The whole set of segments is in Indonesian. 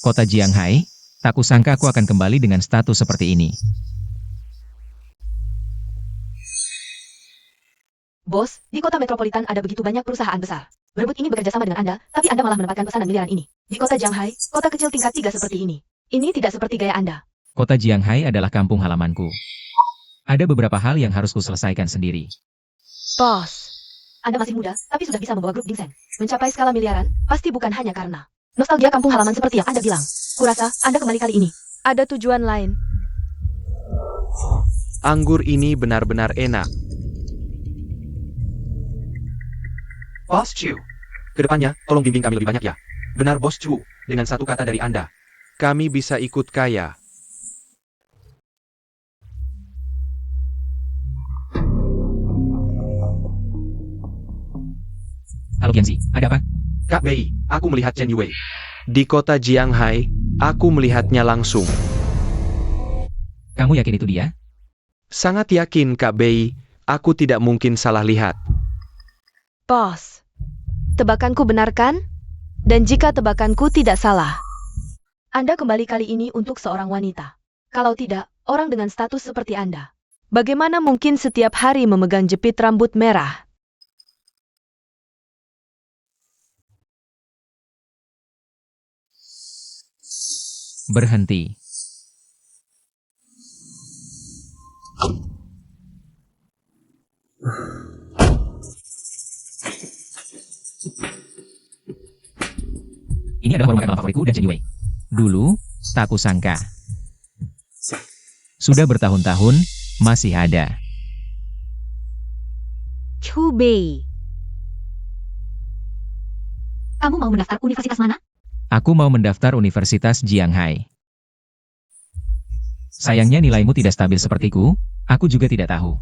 Kota Jianghai, tak kusangka aku akan kembali dengan status seperti ini. Bos, di kota metropolitan ada begitu banyak perusahaan besar. Berebut ingin bekerja sama dengan Anda, tapi Anda malah menempatkan pesanan miliaran ini. Di kota Shanghai, kota kecil tingkat 3 seperti ini. Ini tidak seperti gaya Anda. Kota Jianghai adalah kampung halamanku. Ada beberapa hal yang harus kuselesaikan sendiri. Bos, Anda masih muda, tapi sudah bisa membawa grup ginseng. Mencapai skala miliaran, pasti bukan hanya karena nostalgia kampung halaman seperti yang Anda bilang. Kurasa, Anda kembali kali ini. Ada tujuan lain. Anggur ini benar-benar enak. Bos Chu, kedepannya tolong bimbing kami lebih banyak ya. Benar Bos Chu, dengan satu kata dari Anda. Kami bisa ikut kaya. Halo Genzi, ada apa? Kak Bei, aku melihat Chen Yue. Di kota Jianghai, aku melihatnya langsung. Kamu yakin itu dia? Sangat yakin Kak Bei, aku tidak mungkin salah lihat. Bos, tebakanku benar kan? Dan jika tebakanku tidak salah, Anda kembali kali ini untuk seorang wanita. Kalau tidak, orang dengan status seperti Anda. Bagaimana mungkin setiap hari memegang jepit rambut merah? Berhenti. Ini adalah warung makan favoritku dan Chen Yue. Dulu, tak kusangka. Sudah bertahun-tahun, masih ada. Chu Bei. Kamu mau mendaftar universitas mana? Aku mau mendaftar Universitas Jianghai. Sayangnya nilaimu tidak stabil sepertiku, aku juga tidak tahu.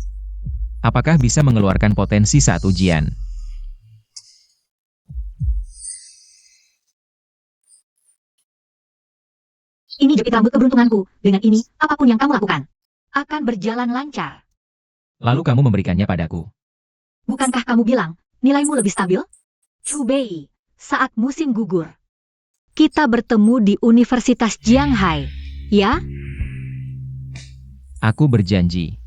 Apakah bisa mengeluarkan potensi saat ujian? Ini jepit rambut keberuntunganku. Dengan ini, apapun yang kamu lakukan akan berjalan lancar. Lalu kamu memberikannya padaku. Bukankah kamu bilang nilaimu lebih stabil? Chu Bei, saat musim gugur, kita bertemu di Universitas Jianghai, ya? Aku berjanji.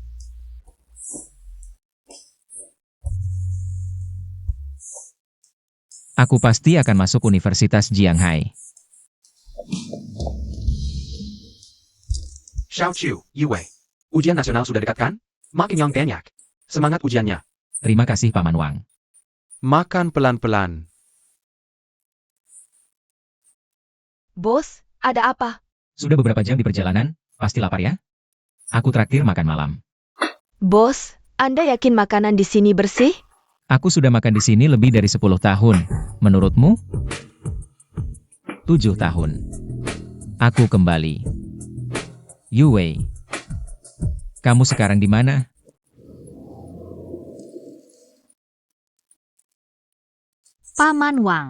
Aku pasti akan masuk Universitas Jianghai. Xiao Chu, Yue. Ujian nasional sudah dekat kan? Makin yang banyak. Semangat ujiannya. Terima kasih Paman Wang. Makan pelan-pelan. Bos, ada apa? Sudah beberapa jam di perjalanan, pasti lapar ya? Aku traktir makan malam. Bos, Anda yakin makanan di sini bersih? Aku sudah makan di sini lebih dari 10 tahun. Menurutmu? 7 tahun. Aku kembali. Yue, kamu sekarang di mana? Paman Wang.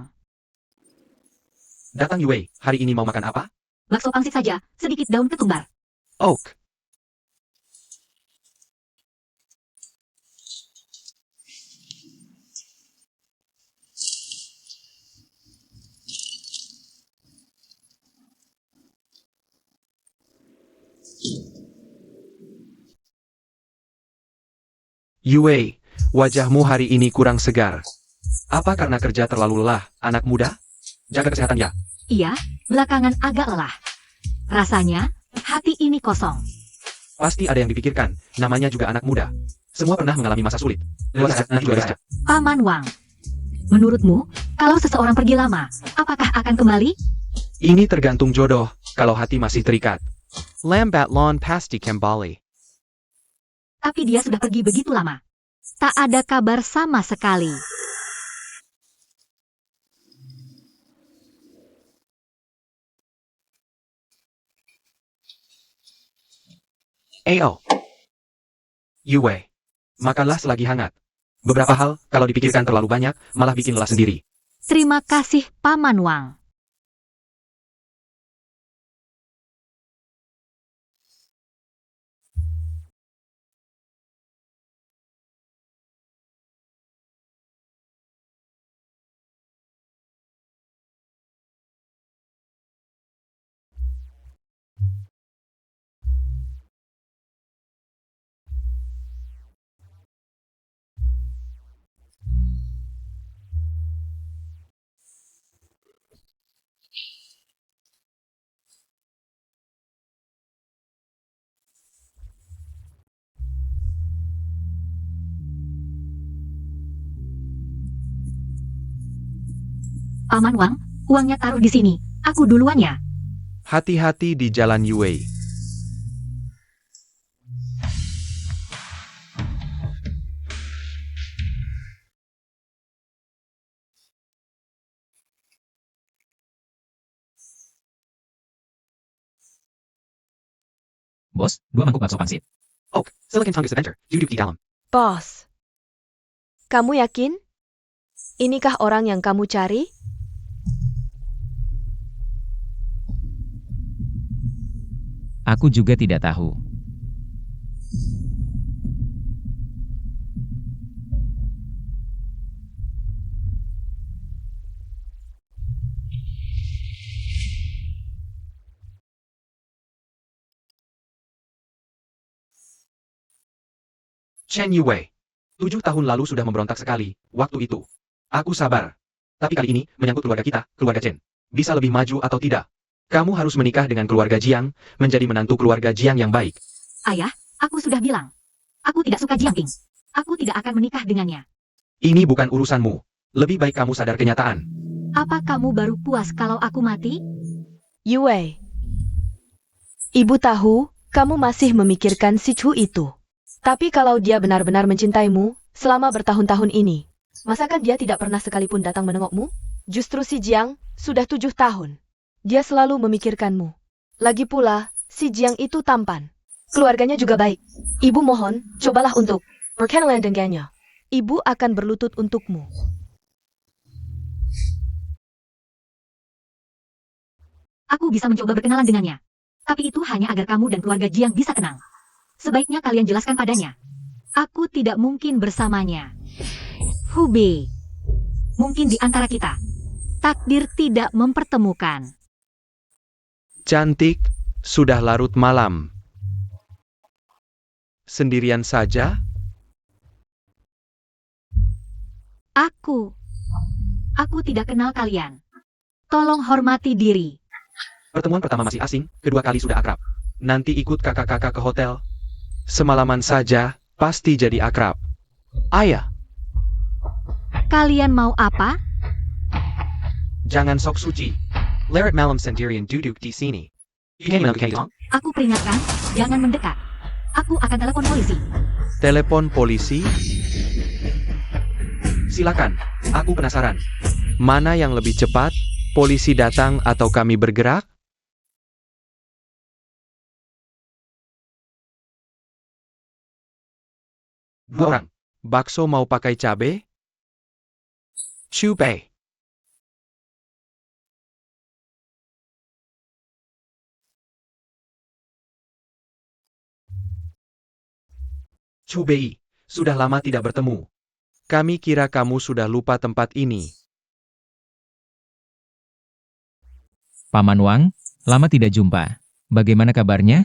Datang Yue, hari ini mau makan apa? Bakso pangsit saja, sedikit daun ketumbar. Oak. Yue, wajahmu hari ini kurang segar. Apa karena kerja terlalu lelah, anak muda? Jaga kesehatan ya. Iya, belakangan agak lelah. Rasanya, hati ini kosong. Pasti ada yang dipikirkan, namanya juga anak muda. Semua pernah mengalami masa sulit. Lewat saja, juga saja. Paman Wang, menurutmu, kalau seseorang pergi lama, apakah akan kembali? Ini tergantung jodoh, kalau hati masih terikat. Lambat lawn pasti kembali. Tapi dia sudah pergi begitu lama. Tak ada kabar sama sekali. Ayo. Yue. Makanlah selagi hangat. Beberapa hal, kalau dipikirkan terlalu banyak, malah bikin lelah sendiri. Terima kasih, Paman Wang. Paman Wang, uangnya taruh di sini. Aku duluan ya. Hati-hati di jalan Yue. Bos, 2 mangkuk bakso pangsit. Oh, Silicon Fungus Adventure, duduk di dalam. Bos, kamu yakin? Inikah orang yang kamu cari? Aku juga tidak tahu. Chen Yue. 7 tahun lalu sudah memberontak sekali, waktu itu. Aku sabar. Tapi kali ini, menyangkut keluarga kita, keluarga Chen. Bisa lebih maju atau tidak? Kamu harus menikah dengan keluarga Jiang, menjadi menantu keluarga Jiang yang baik. Ayah, aku sudah bilang. Aku tidak suka Jiang Ping. Aku tidak akan menikah dengannya. Ini bukan urusanmu. Lebih baik kamu sadar kenyataan. Apa kamu baru puas kalau aku mati? Yue. Ibu tahu, kamu masih memikirkan si Chu itu. Tapi kalau dia benar-benar mencintaimu, selama bertahun-tahun ini, masakan dia tidak pernah sekalipun datang menengokmu? Justru si Jiang, sudah 7 tahun. Dia selalu memikirkanmu. Lagi pula, si Jiang itu tampan. Keluarganya juga baik. Ibu mohon, cobalah untuk berkenalan dengannya. Ibu akan berlutut untukmu. Aku bisa mencoba berkenalan dengannya. Tapi itu hanya agar kamu dan keluarga Jiang bisa tenang. Sebaiknya kalian jelaskan padanya. Aku tidak mungkin bersamanya. Hubei. Mungkin di antara kita, takdir tidak mempertemukan. Cantik, sudah larut malam. Sendirian saja? Aku tidak kenal kalian. Tolong hormati diri. Pertemuan pertama masih asing, kedua kali sudah akrab. Nanti ikut kakak-kakak ke hotel. Semalaman saja, pasti jadi akrab. Ayah, Kalian mau apa? Jangan sok suci. Leret malam sendirian duduk di sini. Ingin menangkap Kang Dong? Aku peringatkan, jangan mendekat. Aku akan telepon polisi. telepon polisi? Silakan, aku penasaran. Mana yang lebih cepat? Polisi datang atau kami bergerak? Dua orang. Bakso mau pakai cabe? Cubei. Cubei, sudah lama tidak bertemu. Kami kira kamu sudah lupa tempat ini. Paman Wang, lama tidak jumpa. Bagaimana kabarnya?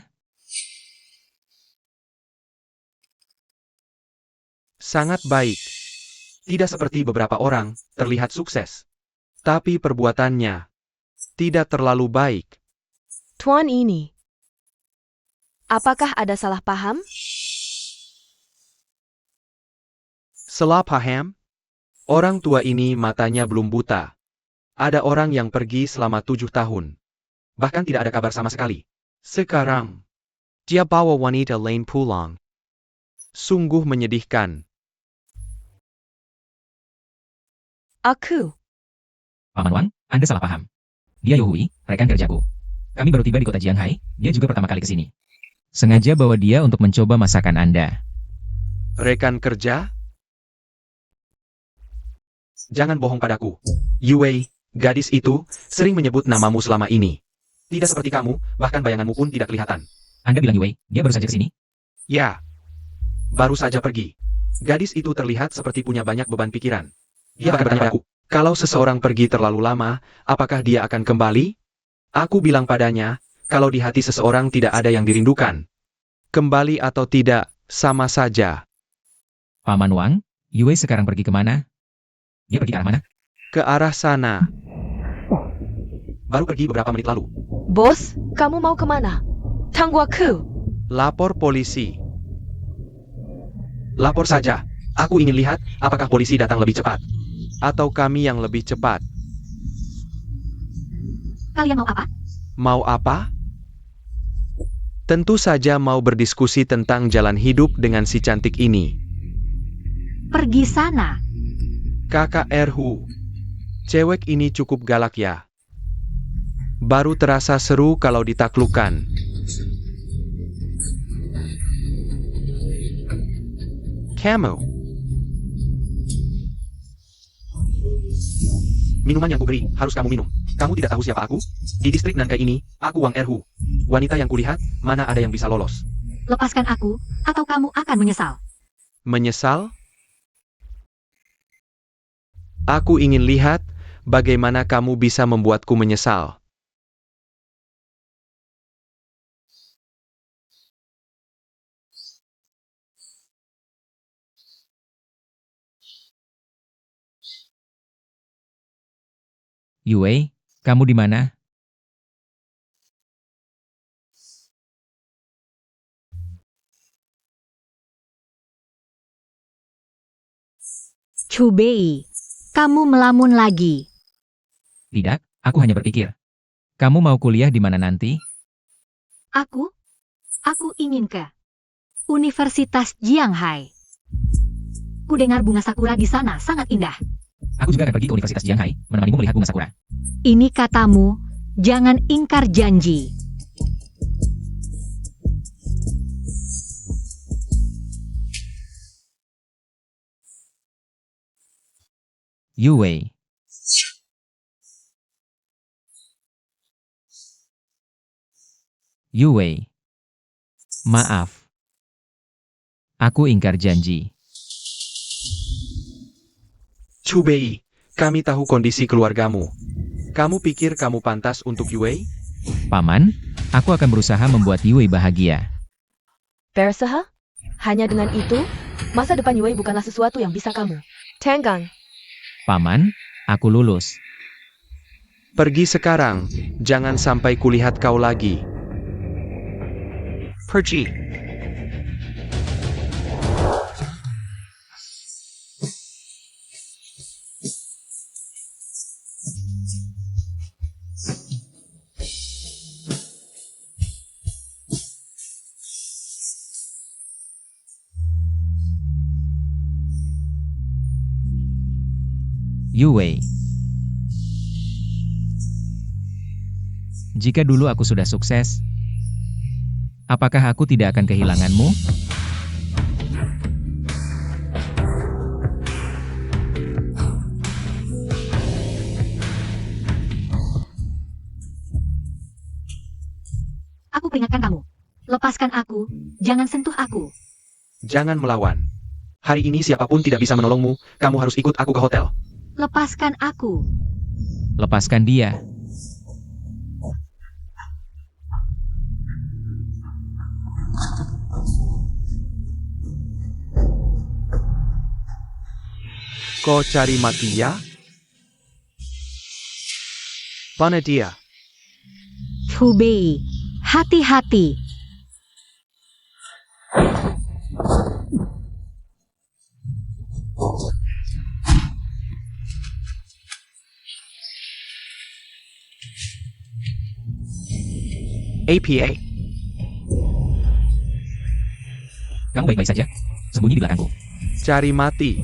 Sangat baik. Tidak seperti beberapa orang, terlihat sukses. Tapi perbuatannya tidak terlalu baik. Tuan ini. Apakah ada salah paham? Salah paham? Orang tua ini matanya belum buta. Ada orang yang pergi selama 7 tahun. Bahkan tidak ada kabar sama sekali. Sekarang, dia bawa wanita lain pulang. Sungguh menyedihkan. Aku. Paman Wang, Anda salah paham. Dia Yohui, rekan kerjaku. Kami baru tiba di kota Jianghai, dia juga pertama kali ke sini. Sengaja bawa dia untuk mencoba masakan Anda. Rekan kerja? Jangan bohong padaku. Yue, gadis itu, sering menyebut namamu selama ini. Tidak seperti kamu, bahkan bayanganmu pun tidak kelihatan. Anda bilang Yue, dia baru saja ke sini? Ya. Baru saja pergi. Gadis itu terlihat seperti punya banyak beban pikiran. Dia bahkan bertanya padaku, Kalau seseorang pergi terlalu lama, apakah dia akan kembali? Aku bilang padanya, kalau di hati seseorang tidak ada yang dirindukan. Kembali atau tidak, sama saja. Paman Wang, Yue sekarang pergi kemana? Dia pergi ke arah mana? Ke arah sana. baru pergi beberapa menit lalu. Bos, kamu mau kemana? Tunggu aku. Lapor polisi. Lapor saja. Aku ingin lihat apakah polisi datang lebih cepat. Atau kami yang lebih cepat. Kalian mau apa? Mau apa? Tentu saja mau berdiskusi tentang jalan hidup dengan si cantik ini. Pergi sana. Kakak Erhu. Cewek ini cukup galak ya. Baru terasa seru kalau ditaklukkan. Kamu. Minuman yang kuberi, harus kamu minum. Kamu tidak tahu siapa aku? Di distrik Nankai ini, aku Wang Erhu. Wanita yang kulihat, mana ada yang bisa lolos. Lepaskan aku, atau kamu akan menyesal. Menyesal? Aku ingin lihat bagaimana kamu bisa membuatku menyesal. Yue, kamu di mana? Chubei, kamu melamun lagi. Tidak, aku hanya berpikir. Kamu mau kuliah di mana nanti? Aku ingin ke Universitas Jianghai. Ku dengar bunga sakura di sana sangat indah. Aku juga akan pergi ke Universitas Jianghai, menemanimu melihat bunga sakura. Ini katamu, jangan ingkar janji. Yue. Yue. Maaf. Aku ingkar janji. Chubei, kami tahu kondisi keluargamu. Kamu pikir kamu pantas untuk Yue? Paman, aku akan berusaha membuat Yue bahagia. Bersaha? Hanya dengan itu, masa depan Yue bukanlah sesuatu yang bisa kamu. Tenggang. Paman, aku lulus. Pergi sekarang, jangan sampai kulihat kau lagi. Pergi. Yue. Jika dulu aku sudah sukses, apakah aku tidak akan kehilanganmu? Aku peringatkan kamu. Lepaskan aku, jangan sentuh aku. Jangan melawan. Hari ini siapapun tidak bisa menolongmu, kamu harus ikut aku ke hotel. Lepaskan aku. Lepaskan dia. Kau cari mati ya? Mana dia? Chubei, hati-hati. APA. Kamu baik-baik saja? Sembunyi di belakangku. Cari mati.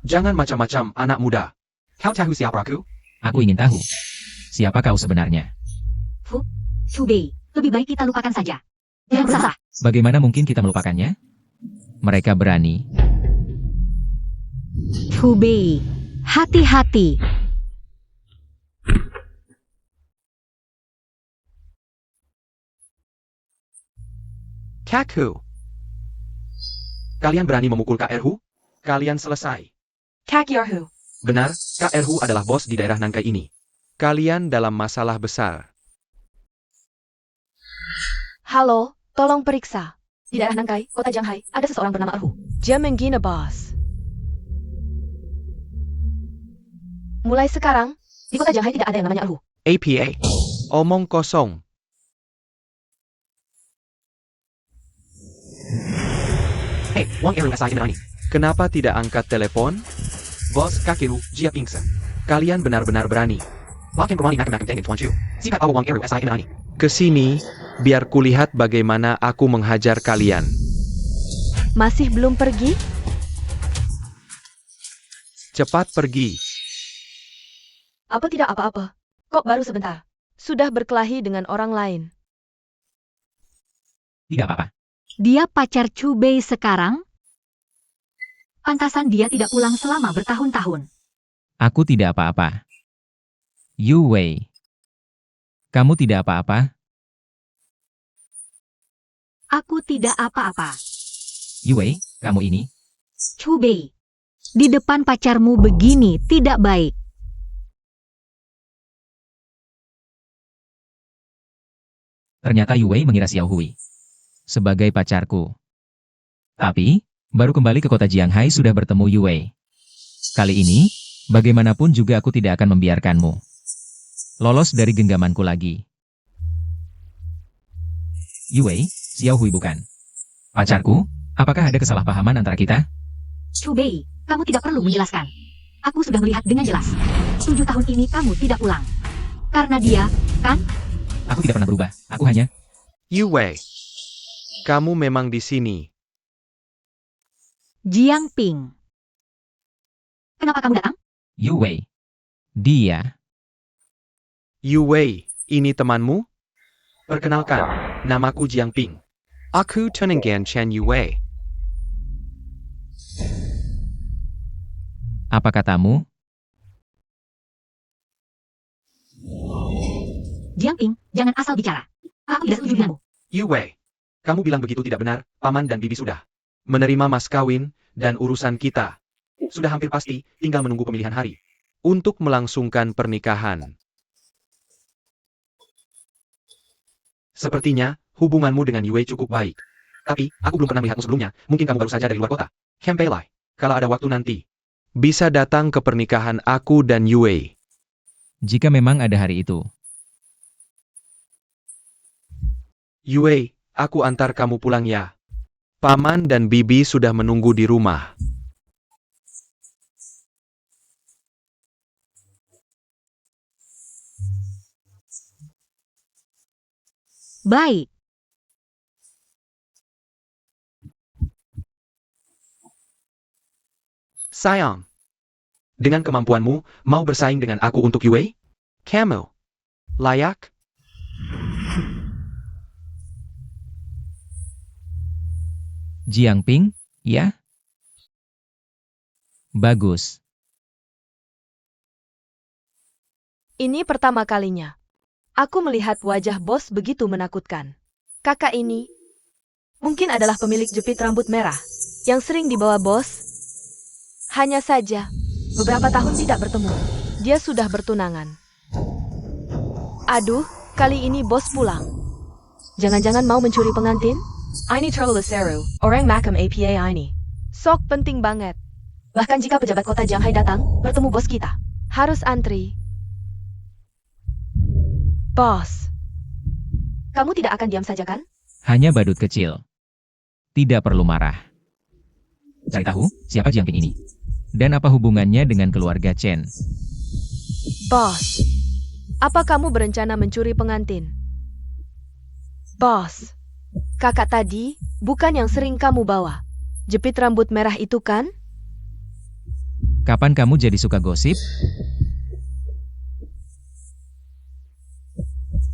Jangan macam-macam, anak muda. Kau tahu siapa aku? Aku ingin tahu. Siapa kau sebenarnya? Chubei, lebih baik kita lupakan saja. Yang salah. Bagaimana mungkin kita melupakannya? Mereka berani. Chubei, hati-hati. Kaku. Kalian berani memukul Kak Erhu? Kalian selesai. Kakyarhu. Benar, Kak Erhu adalah bos di daerah Nankai ini. Kalian dalam masalah besar. Halo, tolong periksa. Di daerah Nankai, kota Jianghai, ada seseorang bernama Erhu. Dia menghina bos. Mulai sekarang, di kota Jianghai tidak ada yang namanya Erhu. APA. Omong kosong. Hei, Hey, Wang Eru SI Inani. Kenapa tidak angkat telepon? Bos, Kakeru, Jia Pingse. Kalian benar-benar berani. Bahkan kemari nak tengin Tuan Chu. Sikat awal Wang Eru SI Inani. Kesini, biar kulihat bagaimana aku menghajar kalian. Masih belum pergi? Cepat pergi. Apa tidak apa-apa? Kok baru sebentar? Sudah berkelahi dengan orang lain. Tidak apa-apa. Dia pacar Chu Bei sekarang? Pantasan dia tidak pulang selama bertahun-tahun. Aku tidak apa-apa. Yu Wei. Kamu tidak apa-apa? Aku tidak apa-apa. Yu Wei, kamu ini? Chu Bei, di depan pacarmu begini tidak baik. Ternyata Yu Wei mengira Xiao Hui sebagai pacarku. Tapi, baru kembali ke kota Jianghai sudah bertemu Yu Wei. Kali ini, bagaimanapun juga aku tidak akan membiarkanmu lolos dari genggamanku lagi. Yu Wei, Xiao Hui bukan pacarku? Apakah ada kesalahpahaman antara kita? Chu Bei, kamu tidak perlu menjelaskan. Aku sudah melihat dengan jelas. 7 tahun ini kamu tidak pulang. Karena dia, kan? Aku tidak pernah berubah. Aku hanya... Yu Wei, kamu memang di sini. Jiang Ping. Kenapa kamu datang? Yu Wei. Dia. Yu Wei, ini temanmu? Perkenalkan, namaku Jiang Ping. Aku Tuninggan Chen Yu Wei. Apa katamu? Jiang Ping, jangan asal bicara. Aku tidak setuju denganmu. Yu Wei, kamu bilang begitu tidak benar, paman dan bibi sudah menerima mas kawin, dan urusan kita sudah hampir pasti, tinggal menunggu pemilihan hari. Untuk melangsungkan pernikahan. Sepertinya, hubunganmu dengan Yu Wei cukup baik. Tapi, aku belum pernah melihatmu sebelumnya, mungkin kamu baru saja dari luar kota. Hempelai, kalau ada waktu nanti. Bisa datang ke pernikahan aku dan Yu Wei. Jika memang ada hari itu. Yu Wei, aku antar kamu pulang ya. Paman dan bibi sudah menunggu di rumah. Baik. Sayang, Dengan kemampuanmu, mau bersaing dengan aku untuk Yu Wei? kamu layak? Jiang Ping, ya? Bagus. Ini pertama kalinya. Aku melihat wajah bos begitu menakutkan. Kakak ini mungkin adalah pemilik jepit rambut merah yang sering dibawa bos. Hanya saja, beberapa tahun tidak bertemu. Dia sudah bertunangan. Aduh, kali ini bos pulang. Jangan-jangan mau mencuri pengantin? Ini terlalu seru, orang makam APA ini. Sok penting banget. Bahkan jika pejabat kota Jianghai datang, bertemu bos kita. Harus antri. Bos, kamu tidak akan diam saja kan? Hanya badut kecil. Tidak perlu marah. Cari tahu, siapa Jiang Ping ini? Dan apa hubungannya dengan keluarga Chen? Bos, apa kamu berencana mencuri pengantin? Bos, kakak tadi bukan yang sering kamu bawa. Jepit rambut merah itu kan? Kapan kamu jadi suka gosip?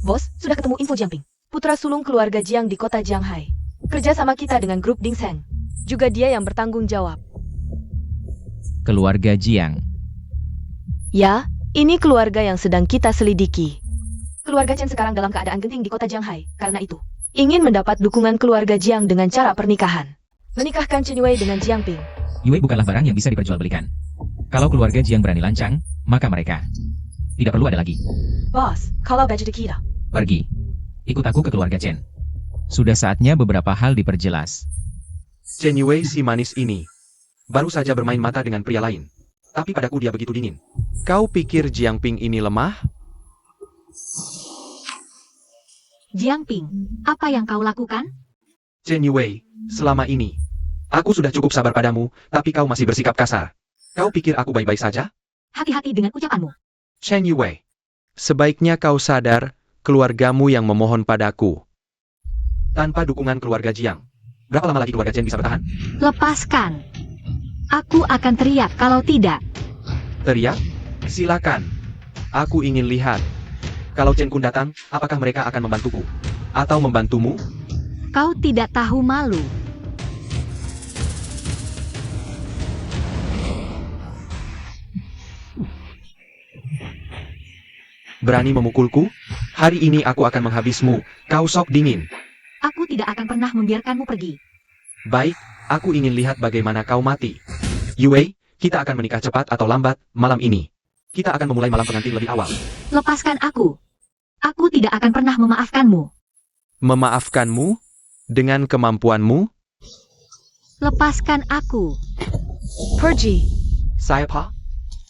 Bos, sudah ketemu info Jiang Ping, putra sulung keluarga Jiang di kota Jianghai. Kerja sama kita dengan grup Ding Seng. Juga dia yang bertanggung jawab. Keluarga Jiang. Ya, ini keluarga yang sedang kita selidiki. Keluarga Chen sekarang dalam keadaan genting di kota Jianghai. Karena itu, ingin mendapat dukungan keluarga Jiang dengan cara pernikahan. Menikahkan Chen Yue dengan Jiang Ping. Yue bukanlah barang yang bisa diperjualbelikan. Kalau keluarga Jiang berani lancang, maka mereka tidak perlu ada lagi. Bos, kalau budget kita. Pergi. Ikut aku ke keluarga Chen. Sudah saatnya beberapa hal diperjelas. Chen Yu Wei si manis ini baru saja bermain mata dengan pria lain. Tapi padaku dia begitu dingin. Kau pikir Jiang Ping ini lemah? Jiang Ping, apa yang kau lakukan? Chen Yu Wei, selama ini, Aku sudah cukup sabar padamu, tapi kau masih bersikap kasar. Kau pikir aku baik-baik saja? Hati-hati dengan ucapanmu. Chen Yue. Sebaiknya kau sadar, keluargamu yang memohon padaku. Tanpa dukungan keluarga Jiang, berapa lama lagi keluarga Chen bisa bertahan? Lepaskan. Aku akan teriak kalau tidak. Teriak? Silakan. Aku ingin lihat. Kalau Chen Kun datang, apakah mereka akan membantuku? Atau membantumu? Kau tidak tahu malu. Berani memukulku? Hari ini aku akan menghabismu, kau sok dingin. Aku tidak akan pernah membiarkanmu pergi. Baik, aku ingin lihat bagaimana kau mati. Yue, kita akan menikah cepat atau lambat, malam ini. Kita akan memulai malam pengantin lebih awal. Lepaskan aku. Aku tidak akan pernah memaafkanmu. Memaafkanmu? Dengan kemampuanmu? Lepaskan aku. Pergi. Saya Pa?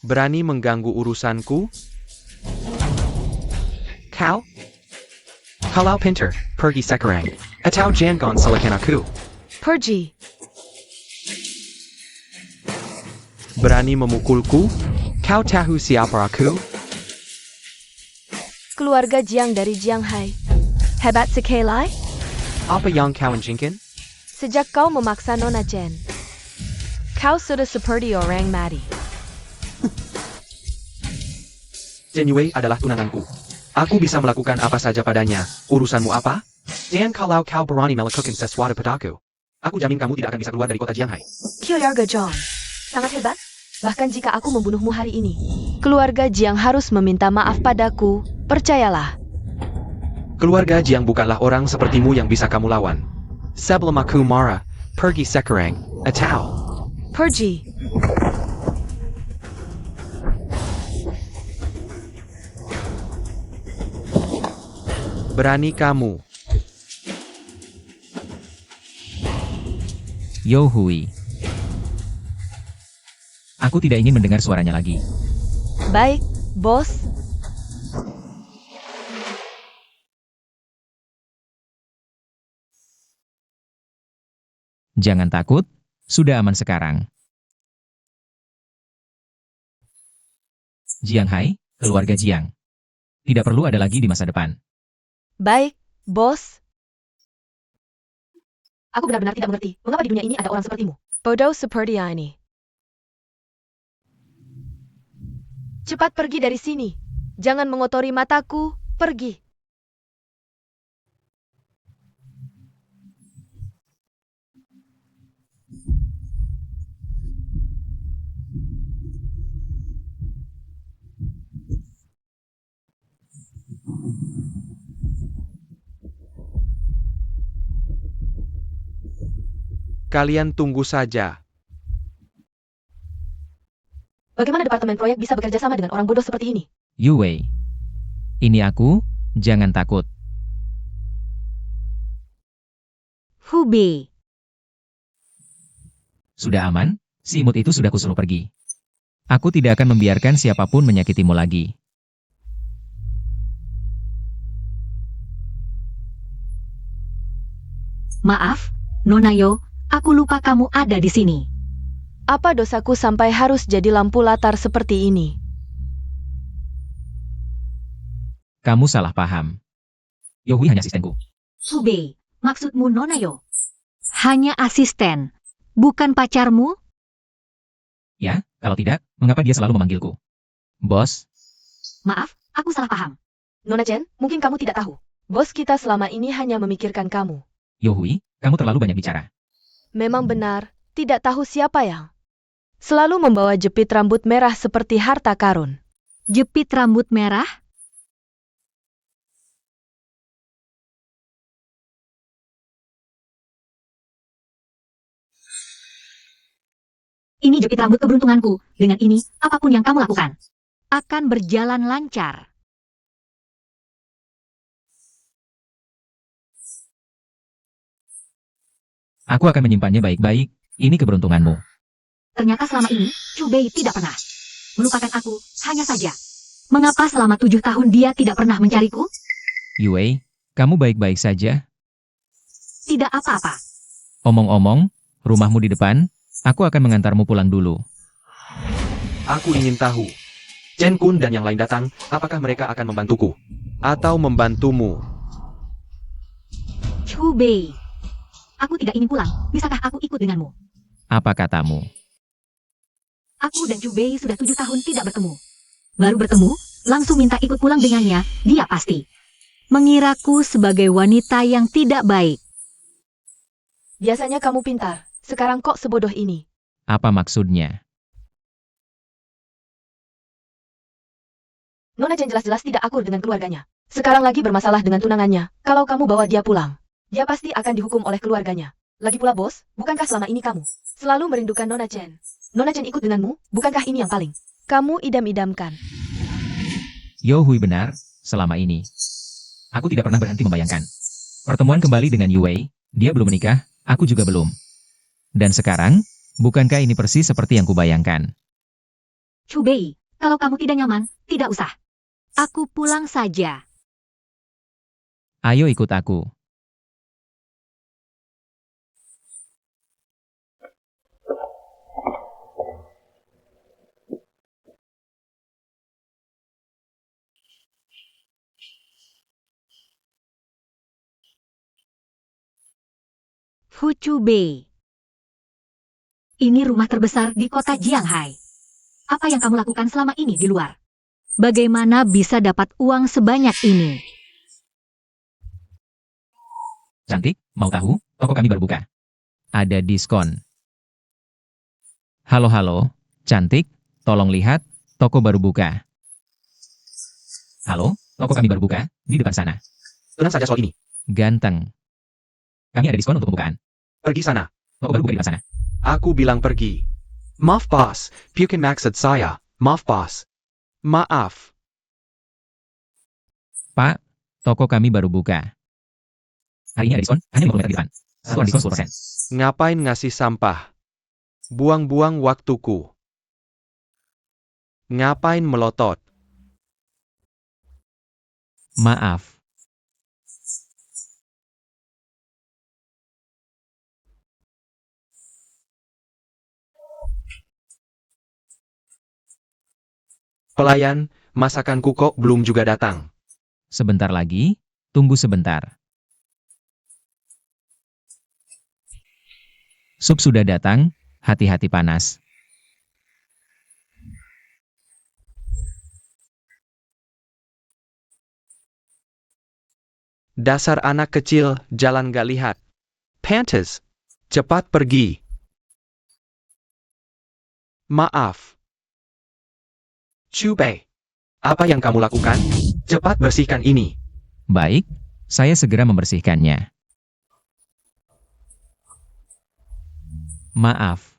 Berani mengganggu urusanku? Kau? Kalau pinter, pergi sekarang. Atau jangan salahkan aku. Pergi. Berani memukulku? Kau tahu siapa aku? Keluarga Jiang dari Jianghai. Hebat sekali. Apa yang kau inginkan? Sejak kau memaksa Nona Chen, kau sudah seperti orang mati. Chen Yue adalah tunanganku. Aku bisa melakukan apa saja padanya. Urusanmu apa? Dan kalau kau berani melakukan sesuatu padaku, aku jamin kamu tidak akan bisa keluar dari kota Jianghai. Keluarga John, sangat hebat. Bahkan jika aku membunuhmu hari ini, keluarga Jiang harus meminta maaf padaku. Percayalah. Keluarga Jiang bukanlah orang sepertimu yang bisa kamu lawan. Sebelum aku marah, pergi sekarang, atau... Pergi. Berani kamu. Yo Hui. Aku tidak ingin mendengar suaranya lagi. Baik, bos. Jangan takut, sudah aman sekarang. Jiang Hai, keluarga Jiang. Tidak perlu ada lagi di masa depan. Baik, bos. Aku benar-benar tidak mengerti mengapa di dunia ini ada orang sepertimu. Bodoh seperti ini. Cepat pergi dari sini. Jangan mengotori mataku. Pergi. Kalian tunggu saja. Bagaimana departemen proyek bisa bekerja sama dengan orang bodoh seperti ini? Yue. Ini aku, jangan takut. Hubei. Sudah aman? Si imut itu sudah kusuruh pergi. Aku tidak akan membiarkan siapapun menyakitimu lagi. Maaf, Nonayo, aku lupa kamu ada di sini. Apa dosaku sampai harus jadi lampu latar seperti ini? Kamu salah paham. Yo Hui hanya asistenku. Hubei, maksudmu Nonayo? Hanya asisten, bukan pacarmu? Ya, kalau tidak, mengapa dia selalu memanggilku? Bos, Maaf, aku salah paham. Nona Chen, mungkin kamu tidak tahu. Bos kita selama ini hanya memikirkan kamu. Yo Hui, kamu terlalu banyak bicara. Memang benar, tidak tahu siapa yang selalu membawa jepit rambut merah seperti harta karun. Jepit rambut merah? Ini jepit rambut keberuntunganku. Dengan ini, apapun yang kamu lakukan akan berjalan lancar. Aku akan menyimpannya baik-baik, ini keberuntunganmu. Ternyata selama ini, Chubei tidak pernah melupakan aku, hanya saja. Mengapa selama 7 tahun dia tidak pernah mencariku? Yue, kamu baik-baik saja? Tidak apa-apa. Omong-omong, Rumahmu di depan, aku akan mengantarmu pulang dulu. Aku ingin tahu. Chen Kun dan yang lain datang, apakah mereka akan membantuku? Atau membantumu? Hubei. Aku tidak ingin pulang. Bisakah aku ikut denganmu? Apa katamu? Aku dan Hubei sudah 7 tahun tidak bertemu. Baru bertemu, langsung minta ikut pulang dengannya, dia pasti mengiraku sebagai wanita yang tidak baik. Biasanya kamu pintar, sekarang kok sebodoh ini? Apa maksudnya? Nona Chen jelas-jelas tidak akur dengan keluarganya. Sekarang lagi bermasalah dengan tunangannya. Kalau kamu bawa dia pulang, dia pasti akan dihukum oleh keluarganya. Lagi pula bos, bukankah selama ini kamu selalu merindukan Nona Chen? Nona Chen ikut denganmu, bukankah ini yang paling kamu idam-idamkan? Yo Hui benar, selama ini. Aku tidak pernah berhenti membayangkan. Pertemuan kembali dengan Yue, dia belum menikah, aku juga belum. Dan sekarang, bukankah ini persis seperti yang kubayangkan? Hubei, kalau kamu tidak nyaman, tidak usah. Aku pulang saja. Ayo ikut aku. Hucubei. Ini rumah terbesar di kota Jianghai. Apa yang kamu lakukan selama ini di luar? Bagaimana bisa dapat uang sebanyak ini? Cantik, mau tahu? Toko kami baru buka. Ada diskon. Halo, cantik, tolong lihat, toko baru buka. Halo, toko kami baru buka, di depan sana. Tenang saja soal ini. Ganteng. Kami ada diskon untuk pembukaan. Pergi sana. Toko baru buka di depan sana. Aku bilang pergi. Maaf bos, bukan maksud saya. Maaf bos. Maaf. Pak, toko kami baru buka. Hari ini ada diskon, hanya 50 meter di depan. Satuan diskon 10%. Ngapain ngasih sampah? Buang-buang waktuku. Ngapain melotot? Maaf. Pelayan, masakanku kok belum juga datang. Sebentar lagi, tunggu sebentar. Sup sudah datang, hati-hati panas. Dasar anak kecil, jalan gak lihat. Pantes. Cepat pergi. Maaf. Hubei. Apa yang kamu lakukan? Cepat bersihkan ini. Baik, saya segera membersihkannya. Maaf.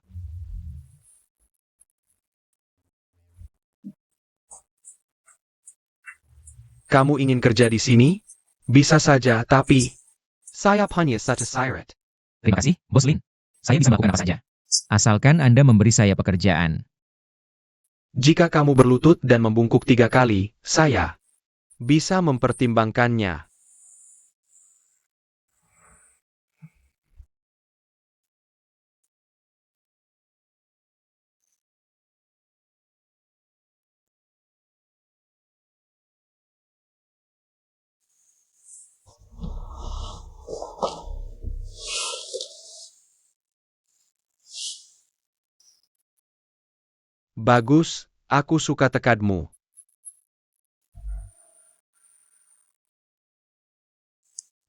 Kamu ingin kerja di sini? Bisa saja, tapi... Saya hanya satu sirat. Terima kasih, Bos Lin. Saya bisa melakukan apa saja. Asalkan Anda memberi saya pekerjaan. Jika kamu berlutut dan membungkuk 3 kali, saya bisa mempertimbangkannya. Bagus, aku suka tekadmu.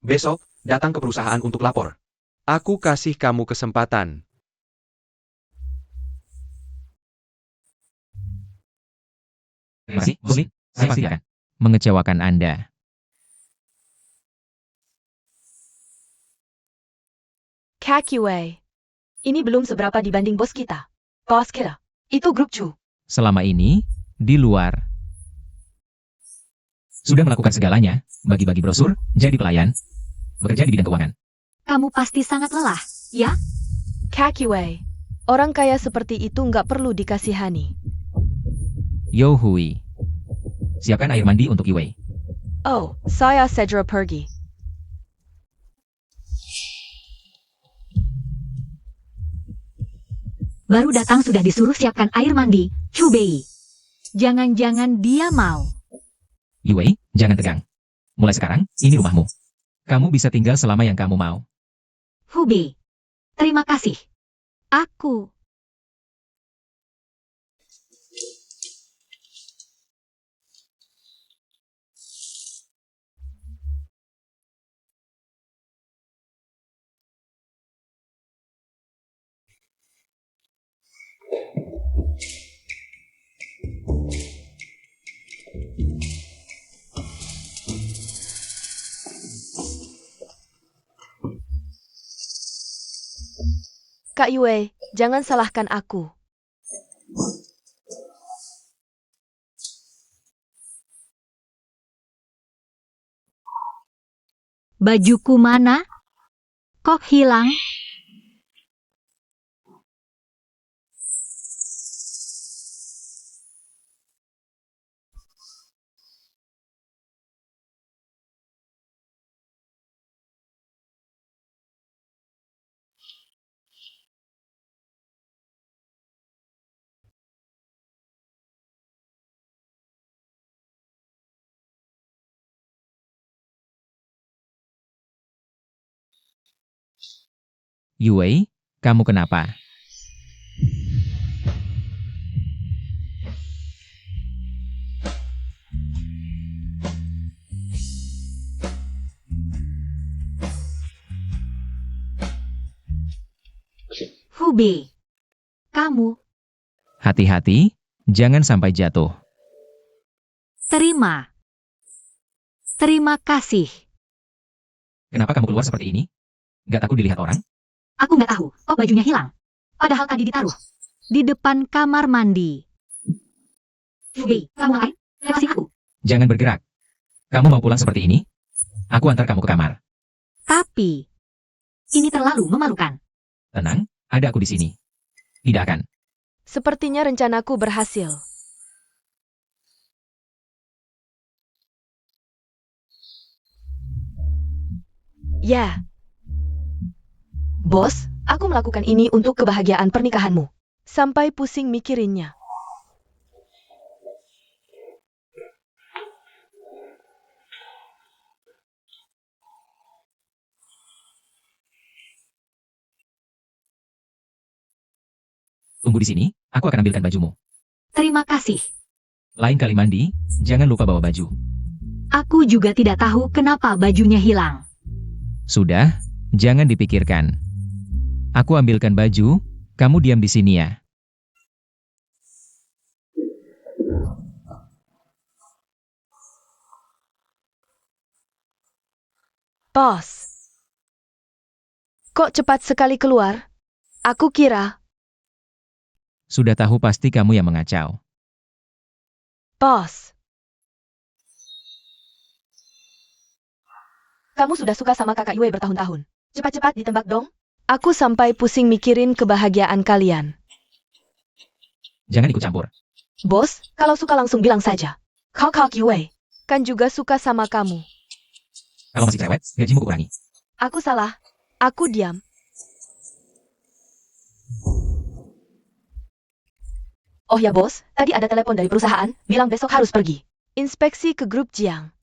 Besok, datang ke perusahaan untuk lapor. Aku kasih kamu kesempatan. Terima kasih, Bos Lin. Saya pasti akan mengecewakan Anda. Kakiwei. Ini belum seberapa dibanding bos kita. Bos kita. Itu grup Chu. Selama ini, di luar. Sudah melakukan segalanya, bagi-bagi brosur, jadi pelayan, bekerja di bidang keuangan. Kamu pasti sangat lelah, ya? Kakiwei. Orang kaya seperti itu nggak perlu dikasihani. Yo Hui. Siapkan air mandi untuk Yue. Oh, saya segera pergi. Baru datang sudah disuruh siapkan air mandi, Hubei. Jangan-jangan dia mau. Yue, jangan tegang. Mulai sekarang, ini rumahmu. Kamu bisa tinggal selama yang kamu mau. Hubei. Terima kasih. Aku. Kak Yue, jangan salahkan aku. Bajuku mana? Kok hilang? Yue, kamu kenapa? Hubei. Kamu. Hati-hati, jangan sampai jatuh. Terima. Terima kasih. Kenapa kamu keluar seperti ini? Gak takut dilihat orang? Aku nggak tahu, kok bajunya hilang. Padahal tadi ditaruh. Di depan kamar mandi. Hubei, kamu ngapain? Lepasin aku. Jangan bergerak. Kamu mau pulang seperti ini? Aku antar kamu ke kamar. Tapi, ini terlalu memalukan. Tenang, ada aku di sini. Tidak akan. Sepertinya rencanaku berhasil. Ya. Bos, aku melakukan ini untuk kebahagiaan pernikahanmu. Sampai pusing mikirinnya. Tunggu di sini, aku akan ambilkan bajumu. Terima kasih. Lain kali mandi, jangan lupa bawa baju. Aku juga tidak tahu kenapa bajunya hilang. Sudah, jangan dipikirkan. Aku ambilkan baju, kamu diam di sini ya. Bos. Kok cepat sekali keluar? Aku kira, Sudah tahu pasti kamu yang mengacau. Bos. Kamu sudah suka sama kakak Yue bertahun-tahun. Cepat-cepat ditembak dong. Aku sampai pusing mikirin kebahagiaan kalian. Jangan ikut campur. Bos, kalau suka langsung bilang saja. Kakak Yue kan juga suka sama kamu. Kalau masih cerewet, gajimu kurangi. Aku salah. Aku diam. Oh ya bos, tadi ada telepon dari perusahaan, bilang besok harus pergi. Inspeksi ke grup Jiang.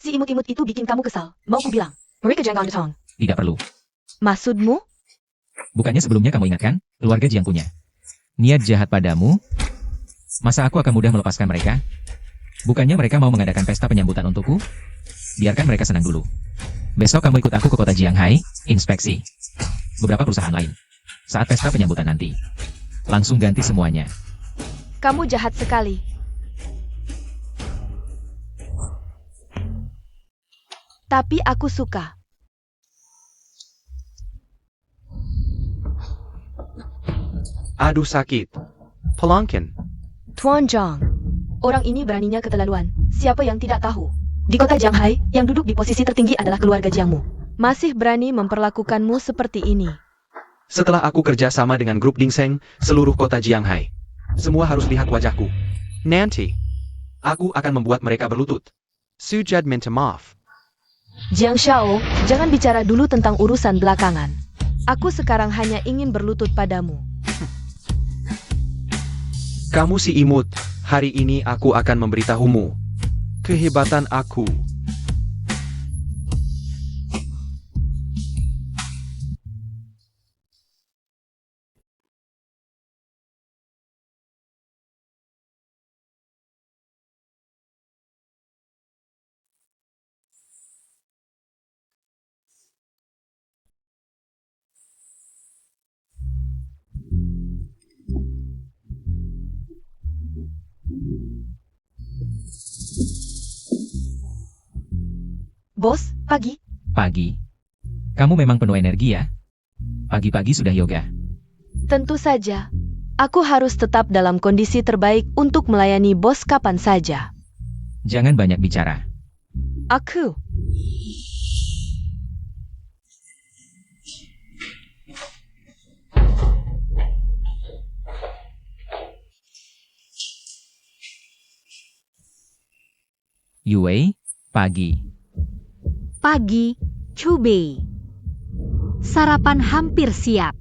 Si imut-imut itu bikin kamu kesal. Mau ku bilang, mereka jangan on. Tidak perlu. Maksudmu? Bukannya sebelumnya kamu ingatkan, keluarga Jiang punya niat jahat padamu? Masa aku akan mudah melepaskan mereka? Bukannya mereka mau mengadakan pesta penyambutan untukku? Biarkan mereka senang dulu. Besok kamu ikut aku ke kota Jianghai, inspeksi beberapa perusahaan lain. Saat pesta penyambutan nanti, langsung ganti semuanya. Kamu jahat sekali. Tapi aku suka. Aduh sakit. Pelangkin. Tuan Zhang. Orang ini beraninya keterlaluan. Siapa yang tidak tahu? Di kota Jianghai, yang duduk di posisi tertinggi adalah keluarga Jiangmu. Masih berani memperlakukanmu seperti ini. Setelah aku kerja sama dengan grup Dingseng, seluruh kota Jianghai. Semua harus lihat wajahku. Nanti, aku akan membuat mereka berlutut. Sujad minta maaf. Jiang Xiao, jangan bicara dulu tentang urusan belakangan. Aku sekarang hanya ingin berlutut padamu. Kamu si imut, hari ini aku akan memberitahumu kehebatan aku. Bos, pagi. Pagi. Kamu memang penuh energi ya? Pagi-pagi sudah yoga. Tentu saja. Aku harus tetap dalam kondisi terbaik untuk melayani bos kapan saja. Jangan banyak bicara. Aku. Yue, pagi. Pagi, Chubei. Sarapan hampir siap.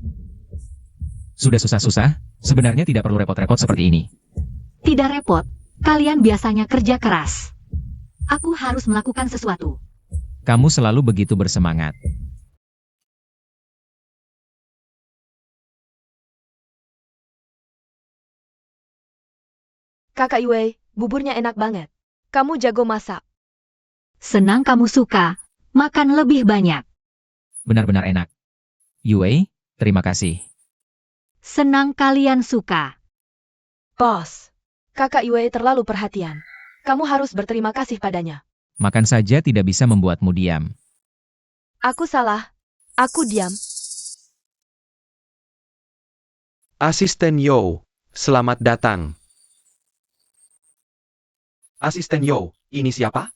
Sudah susah-susah, sebenarnya tidak perlu repot-repot seperti ini. Tidak repot, kalian biasanya kerja keras. Aku harus melakukan sesuatu. Kamu selalu begitu bersemangat. Kakak Yue, buburnya enak banget. Kamu jago masak. Senang kamu suka, makan lebih banyak. Benar-benar enak. Yue, terima kasih. Senang kalian suka. Bos, kakak Yue terlalu perhatian. Kamu harus berterima kasih padanya. Makan saja tidak bisa membuatmu diam. Aku salah. Aku diam. Asisten Yo, selamat datang. Asisten Yo, ini siapa?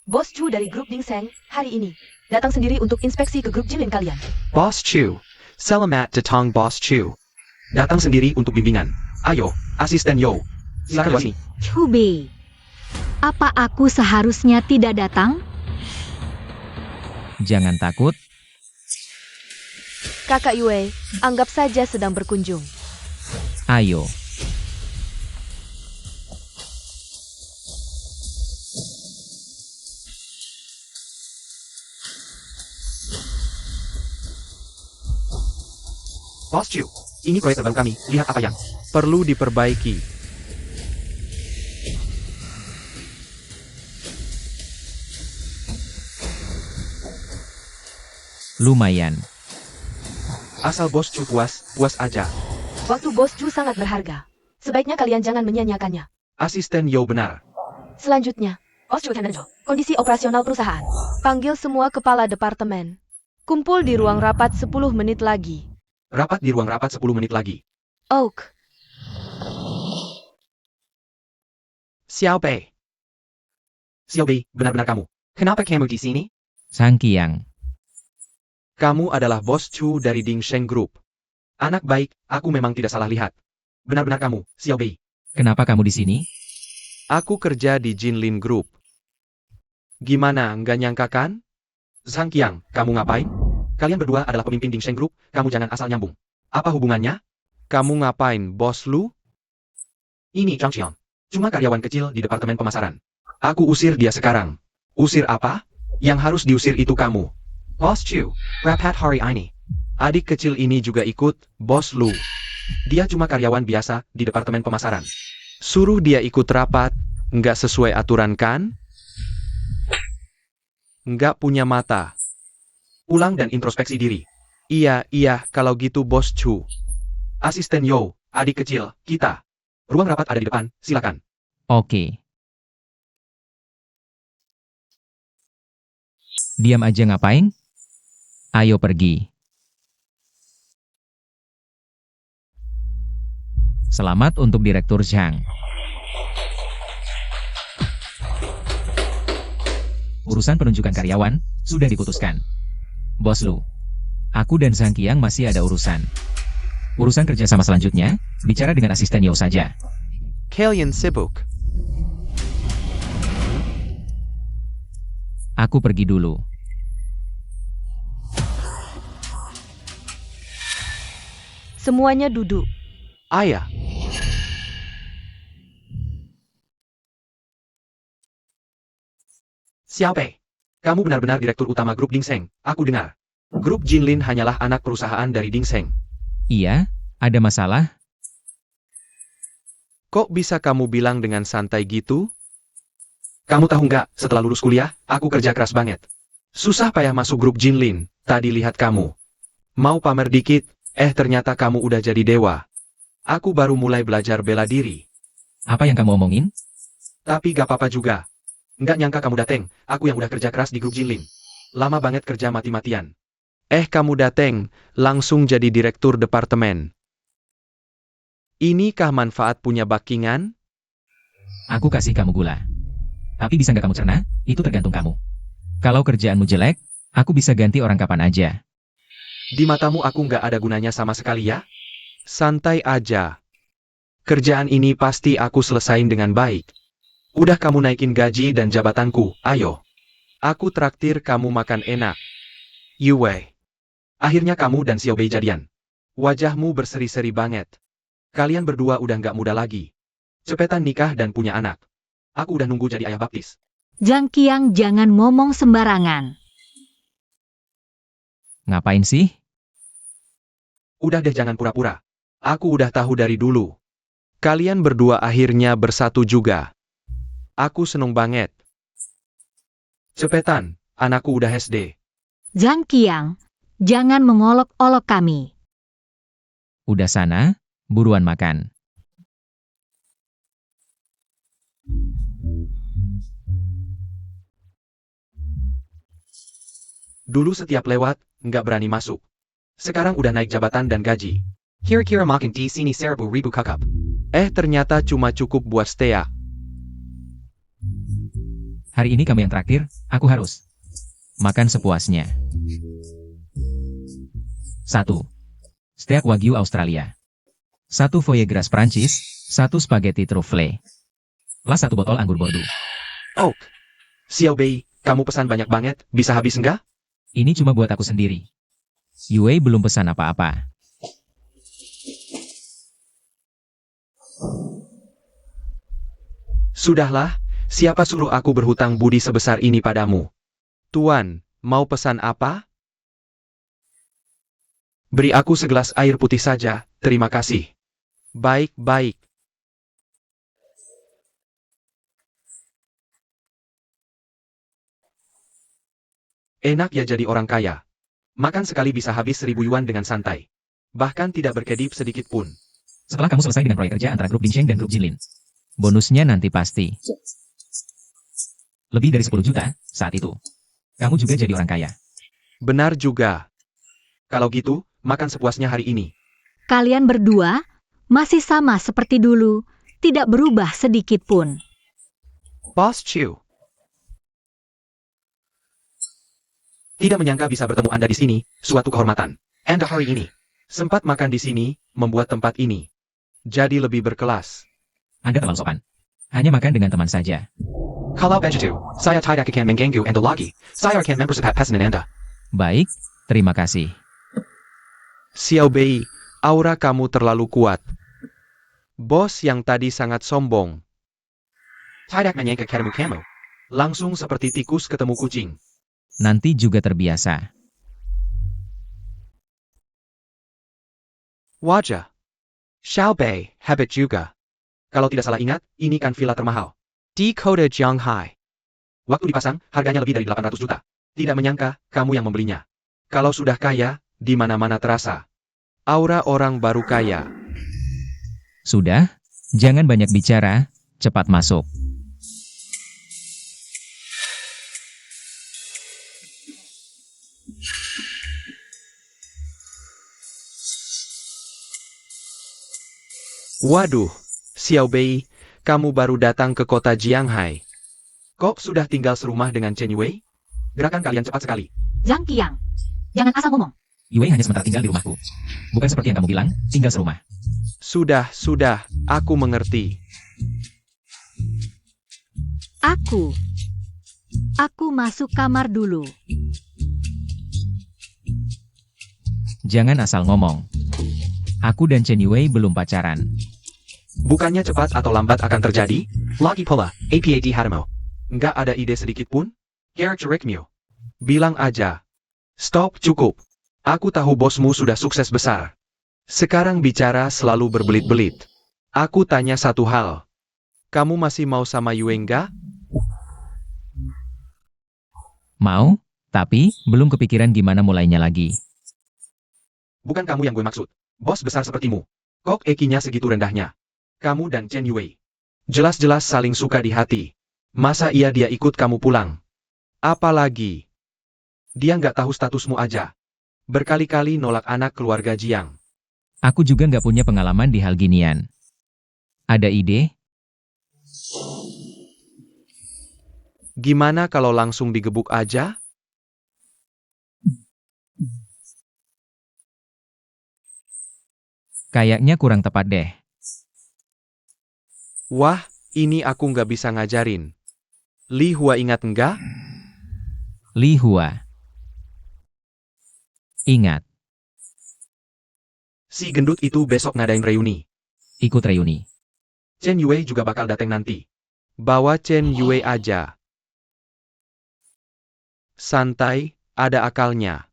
Bos Chu dari grup Dingseng, hari ini. Datang sendiri untuk inspeksi ke grup Jilin kalian. Boss Chu. Selamat datang Boss Chu. Datang sendiri untuk bimbingan. Ayo, Asisten Yo. Silakan lewat sini. Chubei. Apa aku seharusnya tidak datang? Jangan takut, Kakak Yue, anggap saja sedang berkunjung. ayo. Boss Chu, ini proyek terbaru kami. Lihat apa yang Perlu diperbaiki. Lumayan. asal Bos Chu puas, puas aja. Waktu Bos Chu sangat berharga. Sebaiknya kalian jangan menyia-nyiakannya. Asisten Yo benar. Selanjutnya, Bos Chu Manager, kondisi operasional perusahaan. Panggil semua kepala departemen. Kumpul di ruang rapat 10 menit lagi. Rapat di ruang rapat 10 menit lagi. Oak, Xiao Bei. Xiao Bei, benar-benar kamu. Kenapa kamu di sini? Sang Qiang. Kamu adalah Bos Chu dari Dingseng Group. Anak baik, aku memang tidak salah lihat. Benar-benar kamu, Xiao Bei. Kenapa kamu di sini? Aku kerja di Jinlin Group. Gimana, nggak nyangka kan? Zhang Qiang, kamu ngapain? Kalian berdua adalah pemimpin Dingseng Group, kamu jangan asal nyambung. Apa hubungannya? Kamu ngapain, Bos Lu? Ini Zhang Qiang. Cuma karyawan kecil di departemen pemasaran. Aku usir dia sekarang. Usir apa? Yang harus diusir itu kamu. Boss Chu, rapat hari ini. Adik kecil ini juga ikut, Bos Lu. Dia cuma karyawan biasa di departemen pemasaran. Suruh dia ikut rapat, nggak sesuai aturan kan? Nggak punya mata. Ulang dan introspeksi diri. Iya, kalau gitu Bos Chu. Asisten Yo, adik kecil, kita. Ruang rapat ada di depan, silakan. Oke. Diam aja ngapain? Ayo pergi. Selamat untuk Direktur Zhang. Urusan penunjukan karyawan sudah diputuskan. Bos Lu, aku dan Zhang Qiang masih ada urusan. Urusan kerjasama selanjutnya, bicara dengan asisten Yo saja. Kalian sibuk. Aku pergi dulu. semuanya duduk. Ayah, Xiaopei, kamu benar-benar direktur utama grup Dingseng, aku dengar. Grup Jinlin hanyalah anak perusahaan dari Dingseng. Iya, ada masalah? Kok bisa kamu bilang dengan santai gitu? Kamu tahu nggak, setelah lulus kuliah, aku kerja keras banget. Susah payah masuk grup Jinlin, tadi lihat kamu. Mau pamer dikit, ternyata kamu udah jadi dewa. Aku baru mulai belajar bela diri. Apa yang kamu omongin? Tapi gak apa-apa juga. Nggak nyangka kamu dateng, aku yang udah kerja keras di grup Jinlin. Lama banget kerja mati-matian. Kamu dateng, langsung jadi direktur departemen. Inikah manfaat punya backingan? Aku kasih kamu gula. Tapi bisa nggak kamu cerna? Itu tergantung kamu. Kalau kerjaanmu jelek, aku bisa ganti orang kapan aja. Di matamu aku nggak ada gunanya sama sekali ya? Santai aja. Kerjaan ini pasti aku selesain dengan baik. Udah kamu naikin gaji dan jabatanku, ayo. Aku traktir kamu makan enak. Yue. Akhirnya kamu dan Xiaobei jadian. Wajahmu berseri-seri banget. Kalian berdua udah nggak muda lagi. Cepetan nikah dan punya anak. Aku udah nunggu jadi ayah baptis. Zhang Qiang jangan ngomong sembarangan. Ngapain sih? Udah deh jangan pura-pura. Aku udah tahu dari dulu. Kalian berdua akhirnya bersatu juga. Aku seneng banget. Cepetan, anakku udah SD. Zhang Qiang, jangan mengolok-olok kami. Udah sana, buruan makan. Dulu setiap lewat, nggak berani masuk. Sekarang udah naik jabatan dan gaji. Kira-kira makin di sini 1000 kakap. Ternyata cuma cukup buat Stea. Hari ini kamu yang traktir, aku harus. Makan sepuasnya. 1. Steak Wagyu Australia. 1 foie gras Prancis, 1 spaghetti truffle. Lah 1 botol anggur Bordeaux. Oh, Xiaobei, kamu pesan banyak banget, bisa habis enggak? Ini cuma buat aku sendiri. Yue belum pesan apa-apa. Sudahlah, siapa suruh aku berhutang budi sebesar ini padamu? Tuan, mau pesan apa? Beri aku segelas air putih saja, terima kasih. Baik-baik. Enak ya jadi orang kaya. Makan sekali bisa habis 1000 yuan dengan santai. Bahkan tidak berkedip sedikit pun. Setelah kamu selesai dengan proyek kerja antara grup Dingseng dan grup Jinlin. Bonusnya nanti pasti. Lebih dari 10 juta, saat itu. Kamu juga jadi orang kaya. Benar juga. Kalau gitu, makan sepuasnya hari ini. Kalian berdua masih sama seperti dulu, tidak berubah sedikit pun. Boss Chu. Tidak menyangka bisa bertemu Anda di sini, suatu kehormatan. Anda hari ini sempat makan di sini, membuat tempat ini Jadi lebih berkelas. Anda terlalu sopan. Hanya makan dengan teman saja. Kalau begitu, saya tidak akan mengganggu Anda lagi. Saya akan mempercepat pesanan Anda. Baik, terima kasih. Xiaobei, aura kamu terlalu kuat. Bos yang tadi sangat sombong. Tidak menyangka kamu. Langsung seperti tikus ketemu kucing. Nanti juga terbiasa. Wajah. Xiaobei, hebat juga. Kalau tidak salah ingat, ini kan villa termahal. Di kota Shanghai. Waktu dipasang, harganya lebih dari 800 juta. Tidak menyangka, kamu yang membelinya. Kalau sudah kaya, di mana-mana terasa. Aura orang baru kaya. Sudah, jangan banyak bicara, cepat masuk. Waduh, Xiaobei, kamu baru datang ke kota Jianghai. Kok sudah tinggal serumah dengan Chen Yue? Gerakan kalian cepat sekali. Zhang Qiang, jangan asal ngomong. Yue hanya sementara tinggal di rumahku. Bukan seperti yang kamu bilang, tinggal serumah. Sudah, aku mengerti. Aku masuk kamar dulu. Jangan asal ngomong. Aku dan Chen Yue belum pacaran. Bukannya cepat atau lambat akan terjadi? Lagi pula, APAD Hadamo. Nggak ada ide sedikit pun? Karakterikmu. Bilang aja. Stop, cukup. Aku tahu bosmu sudah sukses besar. Sekarang bicara selalu berbelit-belit. Aku tanya satu hal. Kamu masih mau sama Yue nggak? Mau, tapi belum kepikiran gimana mulainya lagi. Bukan kamu yang gue maksud. Bos besar sepertimu. Kok EQ-nya segitu rendahnya? Kamu dan Chen Yue. Jelas-jelas saling suka di hati. Masa iya dia ikut kamu pulang? Apalagi. Dia nggak tahu statusmu aja. Berkali-kali nolak anak keluarga Jiang. Aku juga nggak punya pengalaman di hal ginian. Ada ide? Gimana kalau langsung digebuk aja? Kayaknya kurang tepat deh. Wah, ini aku nggak bisa ngajarin. Li Hua ingat nggak? Li Hua. Ingat, Si gendut itu besok ngadain reuni. ikut reuni. Chen Yue juga bakal datang nanti. Bawa Chen Yue aja. Santai, ada akalnya.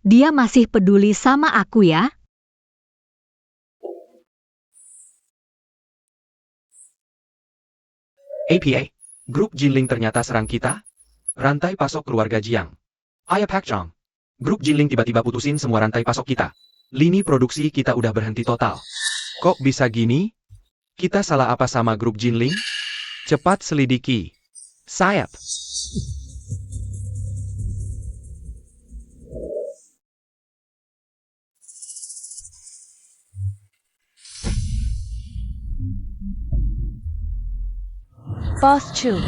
Dia masih peduli sama aku ya? APA, grup Jinling ternyata serang kita? Rantai pasok keluarga Jiang. Ayah Pak Chong. Grup Jinling tiba-tiba putusin semua rantai pasok kita. Lini produksi kita udah berhenti total. Kok bisa gini? Kita salah apa sama grup Jinling? Cepat selidiki. Sayap. Bos Chu.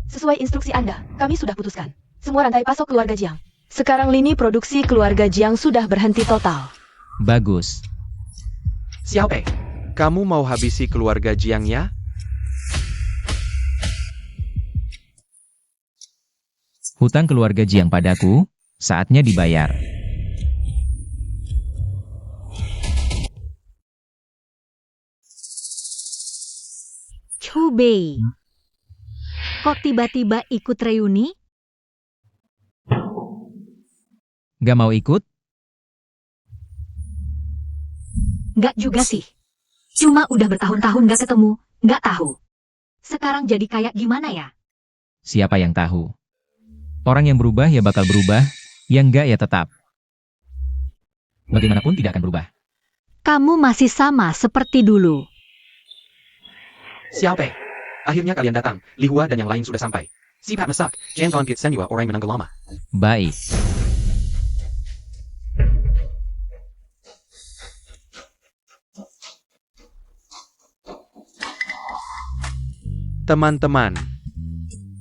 Sesuai instruksi Anda, kami sudah putuskan. Semua rantai pasok keluarga Jiang. Sekarang lini produksi keluarga Jiang sudah berhenti total. Bagus. Xiaopei, kamu mau habisi keluarga Jiang ya? Hutang keluarga Jiang padaku, saatnya dibayar. Chu Bei. Kok tiba-tiba ikut reuni? Gak mau ikut? Nggak juga sih. Cuma udah bertahun-tahun nggak ketemu, nggak tahu. Sekarang jadi kayak gimana ya? Siapa yang tahu? Orang yang berubah ya bakal berubah, yang enggak ya tetap. Bagaimanapun tidak akan berubah. Kamu masih sama seperti dulu. Xiaopei, akhirnya kalian datang. Li Hua dan yang lain sudah sampai. Si Pat Masak, Jan Ton Pit Senua orang menanggal lama. Baik. Teman-teman,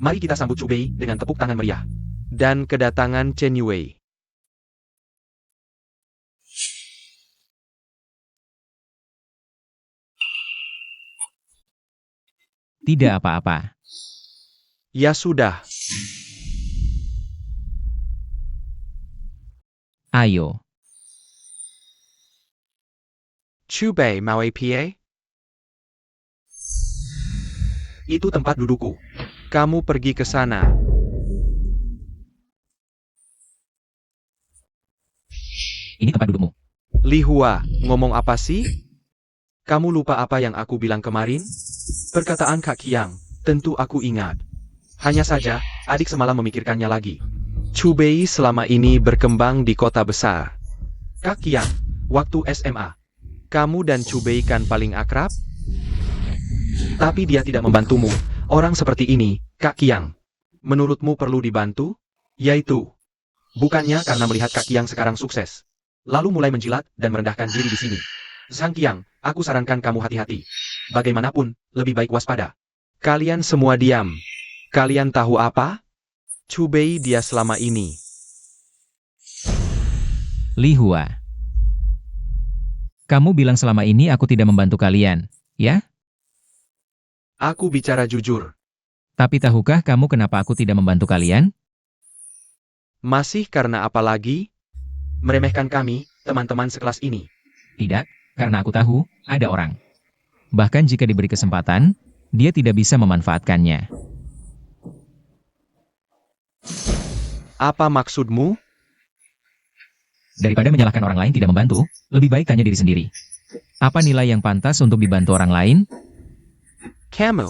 mari kita sambut Chu Bei dengan tepuk tangan meriah. Dan kedatangan Chen Yue. Tidak apa-apa. Ya sudah, Ayo. Chu Bei mau APA? Itu tempat dudukku. Kamu pergi ke sana. Ini tempat dudukmu. Li Hua, ngomong apa sih? Kamu lupa apa yang aku bilang kemarin? Perkataan Kak Qiang, tentu aku ingat. Hanya saja, adik semalam memikirkannya lagi. Chu Bei selama ini berkembang di kota besar. Kak Qiang, waktu SMA. Kamu dan Chu Bei kan paling akrab? Tapi dia tidak membantumu. Orang seperti ini, Kak Qiang. Menurutmu perlu dibantu? Yaitu. Bukannya karena melihat Kak Qiang sekarang sukses. Lalu mulai menjilat dan merendahkan diri di sini. Sang Qiang, aku sarankan kamu hati-hati. Bagaimanapun, lebih baik waspada. Kalian semua diam. Kalian tahu apa? Chu Bei dia selama ini. Li Hua. Kamu bilang selama ini aku tidak membantu kalian, ya? Aku bicara jujur. Tapi tahukah kamu kenapa aku tidak membantu kalian? Masih karena apa lagi? Meremehkan kami, teman-teman sekelas ini. Tidak, karena aku tahu, ada orang. Bahkan jika diberi kesempatan, dia tidak bisa memanfaatkannya. Apa maksudmu? Daripada menyalahkan orang lain tidak membantu, lebih baik tanya diri sendiri. Apa nilai yang pantas untuk dibantu orang lain? Kamu.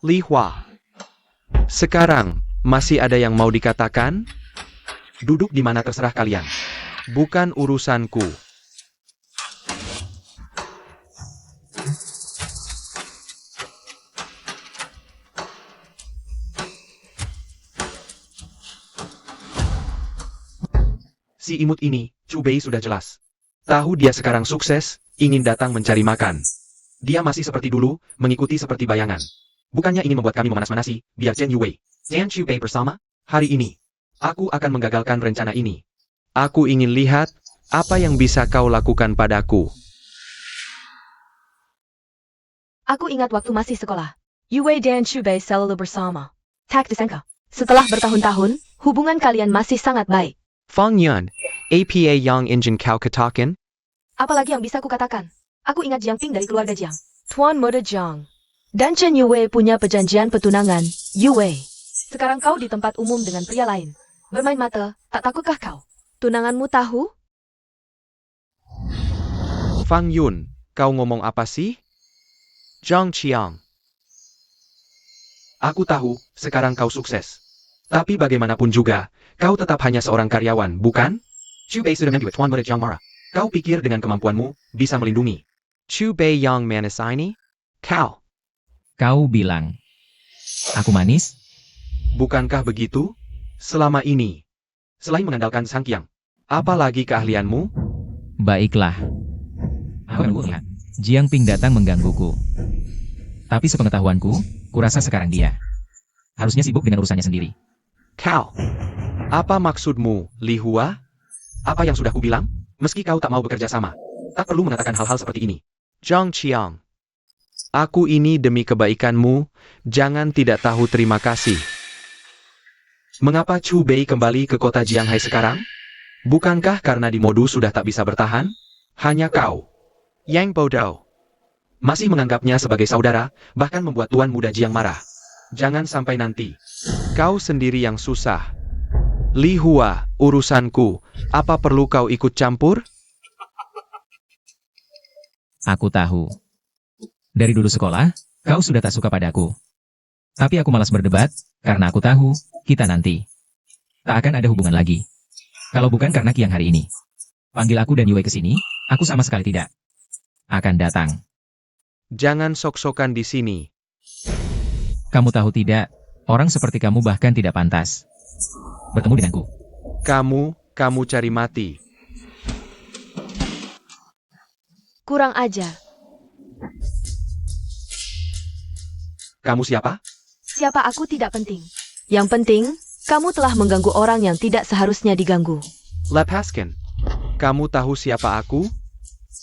Li Hua. Sekarang, masih ada yang mau dikatakan? Duduk di mana terserah kalian. Bukan urusanku. Si imut ini, Chu Bei sudah jelas. Tahu dia sekarang sukses, ingin datang mencari makan. Dia masih seperti dulu, mengikuti seperti bayangan. Bukannya ingin membuat kami memanas-manasi, biar Chen Yue dan Chu Bei bersama. Hari ini, aku akan menggagalkan rencana ini. Aku ingin lihat, apa yang bisa kau lakukan padaku. Aku ingat waktu masih sekolah. Yue dan Shubei selalu bersama. Tak disangka. Setelah bertahun-tahun, hubungan kalian masih sangat baik. Fang Yun, APA Yang Engine kau katakan? Apalagi yang bisa kukatakan? Aku ingat Jiang Ping dari keluarga Jiang. Tuan Muda Jiang. Dan Chen Yue punya perjanjian petunangan. Yue. Sekarang kau di tempat umum dengan pria lain. Bermain mata, tak takutkah kau? Tunanganmu tahu? Fang Yun, kau ngomong apa sih? Zhang Qiang. Aku tahu, sekarang kau sukses. Tapi bagaimanapun juga, kau tetap hanya seorang karyawan, bukan? Chu Bei sudah membuat Tuan Muda Jiang marah. Kau pikir dengan kemampuanmu, bisa melindungi Chu Bei yang manis ini? Kau bilang, aku manis? Bukankah begitu? Selama ini, selain mengandalkan Sang Qiang, apa lagi keahlianmu? Baiklah. Aku melihat, Jiang Ping datang menggangguku. Tapi sepengetahuanku, kurasa sekarang dia harusnya sibuk dengan urusannya sendiri. Apa maksudmu, Li Hua? Apa yang sudah kubilang? Meski kau tak mau bekerja sama, tak perlu mengatakan hal-hal seperti ini. Zhang Qiang. Aku ini demi kebaikanmu, jangan tidak tahu terima kasih. Mengapa Chu Bei kembali ke kota Jianghai sekarang? Bukankah karena di modus sudah tak bisa bertahan? Hanya kau, Yang bodoh, masih menganggapnya sebagai saudara, bahkan membuat Tuan Muda Jiang marah. Jangan sampai nanti kau sendiri yang susah. Li Hua, urusanku, apa perlu kau ikut campur? Aku tahu. Dari dulu sekolah, kau sudah tak suka padaku. Tapi aku malas berdebat, karena aku tahu, kita nanti tak akan ada hubungan lagi. Kalau bukan karena Qiang hari ini. Panggil aku dan Yue ke sini, aku sama sekali tidak akan datang. Jangan sok-sokan di sini. Kamu tahu tidak, orang seperti kamu bahkan tidak pantas bertemu denganku. Kamu cari mati. Kurang ajar. Kamu siapa? Siapa aku tidak penting. Yang penting, kamu telah mengganggu orang yang tidak seharusnya diganggu. Lepaskan. Kamu tahu siapa aku?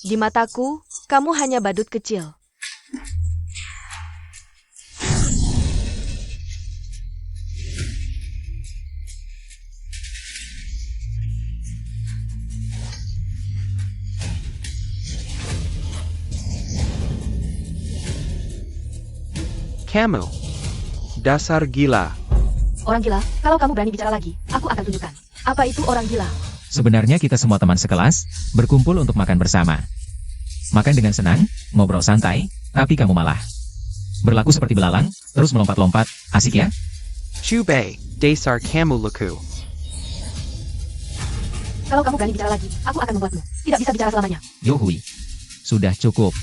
Di mataku, kamu hanya badut kecil. Kamu. Dasar gila. Orang gila, kalau kamu berani bicara lagi, aku akan tunjukkan. Apa itu orang gila? Sebenarnya kita semua teman sekelas, berkumpul untuk makan bersama. Makan dengan senang, ngobrol santai, tapi kamu malah berlaku seperti belalang, terus melompat-lompat, asik ya? Chu Bei, dasar kamu lucu. Kalau kamu berani bicara lagi, aku akan membuatmu tidak bisa bicara selamanya. Yo Hui. Sudah cukup.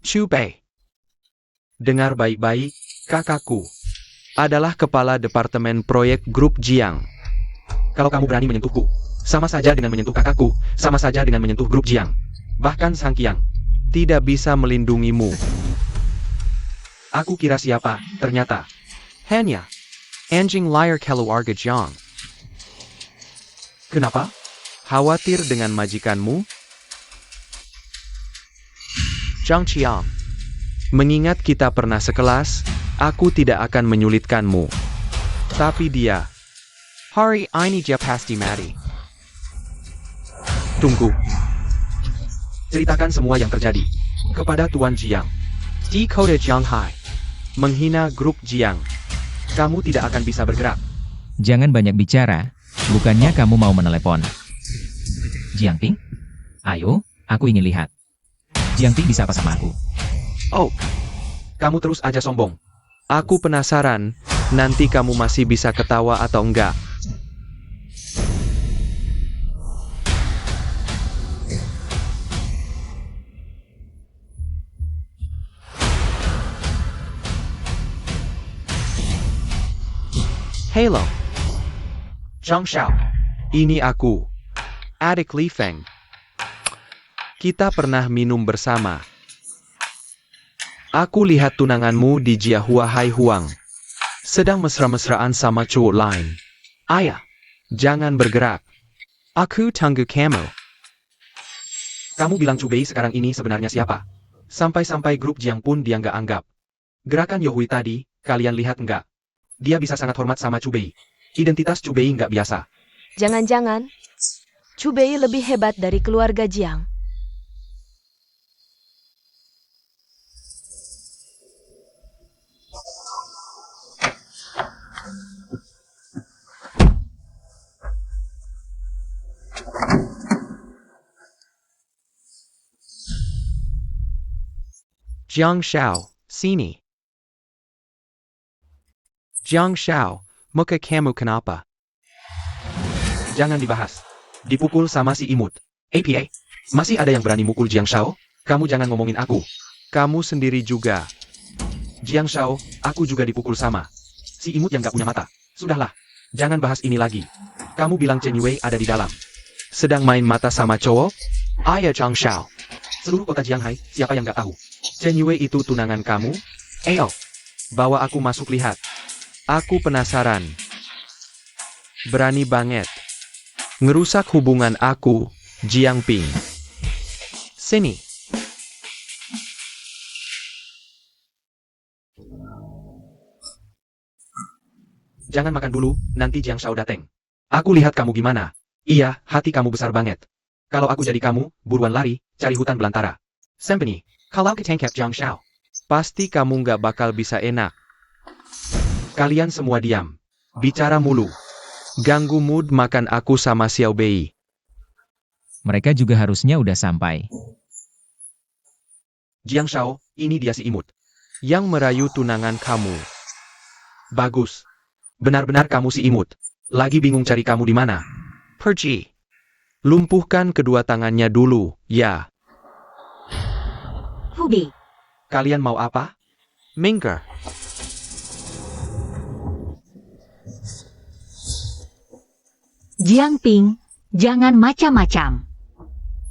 Chu Bei. Dengar baik-baik, kakakku adalah kepala departemen proyek grup Jiang. Kalau kamu berani menyentuhku, sama saja dengan menyentuh kakakku, sama saja dengan menyentuh grup Jiang. Bahkan Sang Qiang tidak bisa melindungimu. Aku kira siapa, ternyata hanya anjing liar keluarga Jiang. Kenapa? Khawatir dengan majikanmu? Zhang Qiang. Mengingat kita pernah sekelas, aku tidak akan menyulitkanmu. Tapi dia... Hari ini dia pasti mati. Tunggu. Ceritakan semua yang terjadi. Kepada Tuan Jiang. Di kota Shanghai. Menghina grup Jiang. Kamu tidak akan bisa bergerak. Jangan banyak bicara, bukannya kamu mau menelepon. Jiangping? Ayo, aku ingin lihat. Jiangping bisa apa sama aku? Oh, kamu terus aja sombong. Aku penasaran, nanti kamu masih bisa ketawa atau enggak. Halo. Zhang Xiao. Ini aku. Adik Li Feng. Kita pernah minum bersama. Aku lihat tunanganmu di Jiahua Hai Huang. Sedang mesra-mesraan sama cowok lain. Ayah. Jangan bergerak. Aku tunggu kamu. Kamu bilang Cubei sekarang ini sebenarnya siapa? Sampai-sampai grup Jiang pun dia nggak anggap. Gerakan Yohui tadi, kalian lihat nggak? Dia bisa sangat hormat sama Cubei. Identitas Cubei nggak biasa. Jangan-jangan, Cubei lebih hebat dari keluarga Jiang. Jiang Xiao, sini. Jiang Xiao, muka kamu kenapa? Jangan dibahas. Dipukul sama si imut. APA, masih ada yang berani mukul Jiang Xiao? Kamu jangan ngomongin aku. Kamu sendiri juga. Jiang Xiao, aku juga dipukul sama. Si imut yang gak punya mata. Sudahlah, jangan bahas ini lagi. Kamu bilang Chen Yue ada di dalam. Sedang main mata sama cowok? Ayah Zhang Xiao. Seluruh kota Jianghai, siapa yang gak tahu? Chen Yue itu tunangan kamu? Ayo. Bawa aku masuk lihat. Aku penasaran. Berani banget. Ngerusak hubungan aku, Jiangping. Sini. Jangan makan dulu, nanti Jiang Shao dateng. Aku lihat kamu gimana. Iya, hati kamu besar banget. Kalau aku jadi kamu, buruan lari, cari hutan belantara. Sempeni, Kalau ketangkap Zhang Xiao. pasti kamu nggak bakal bisa enak. Kalian semua diam. Bicara mulu. Ganggu mood makan aku sama Xiao Bei. Mereka juga harusnya udah sampai. Jiang Shao, ini dia si imut. Yang merayu tunangan kamu. Bagus. Benar-benar kamu si imut. Lagi bingung cari kamu di mana. Pergi. Lumpuhkan kedua tangannya dulu, ya. Hubei, Kalian mau apa? Minggir. Jiangping, jangan macam-macam.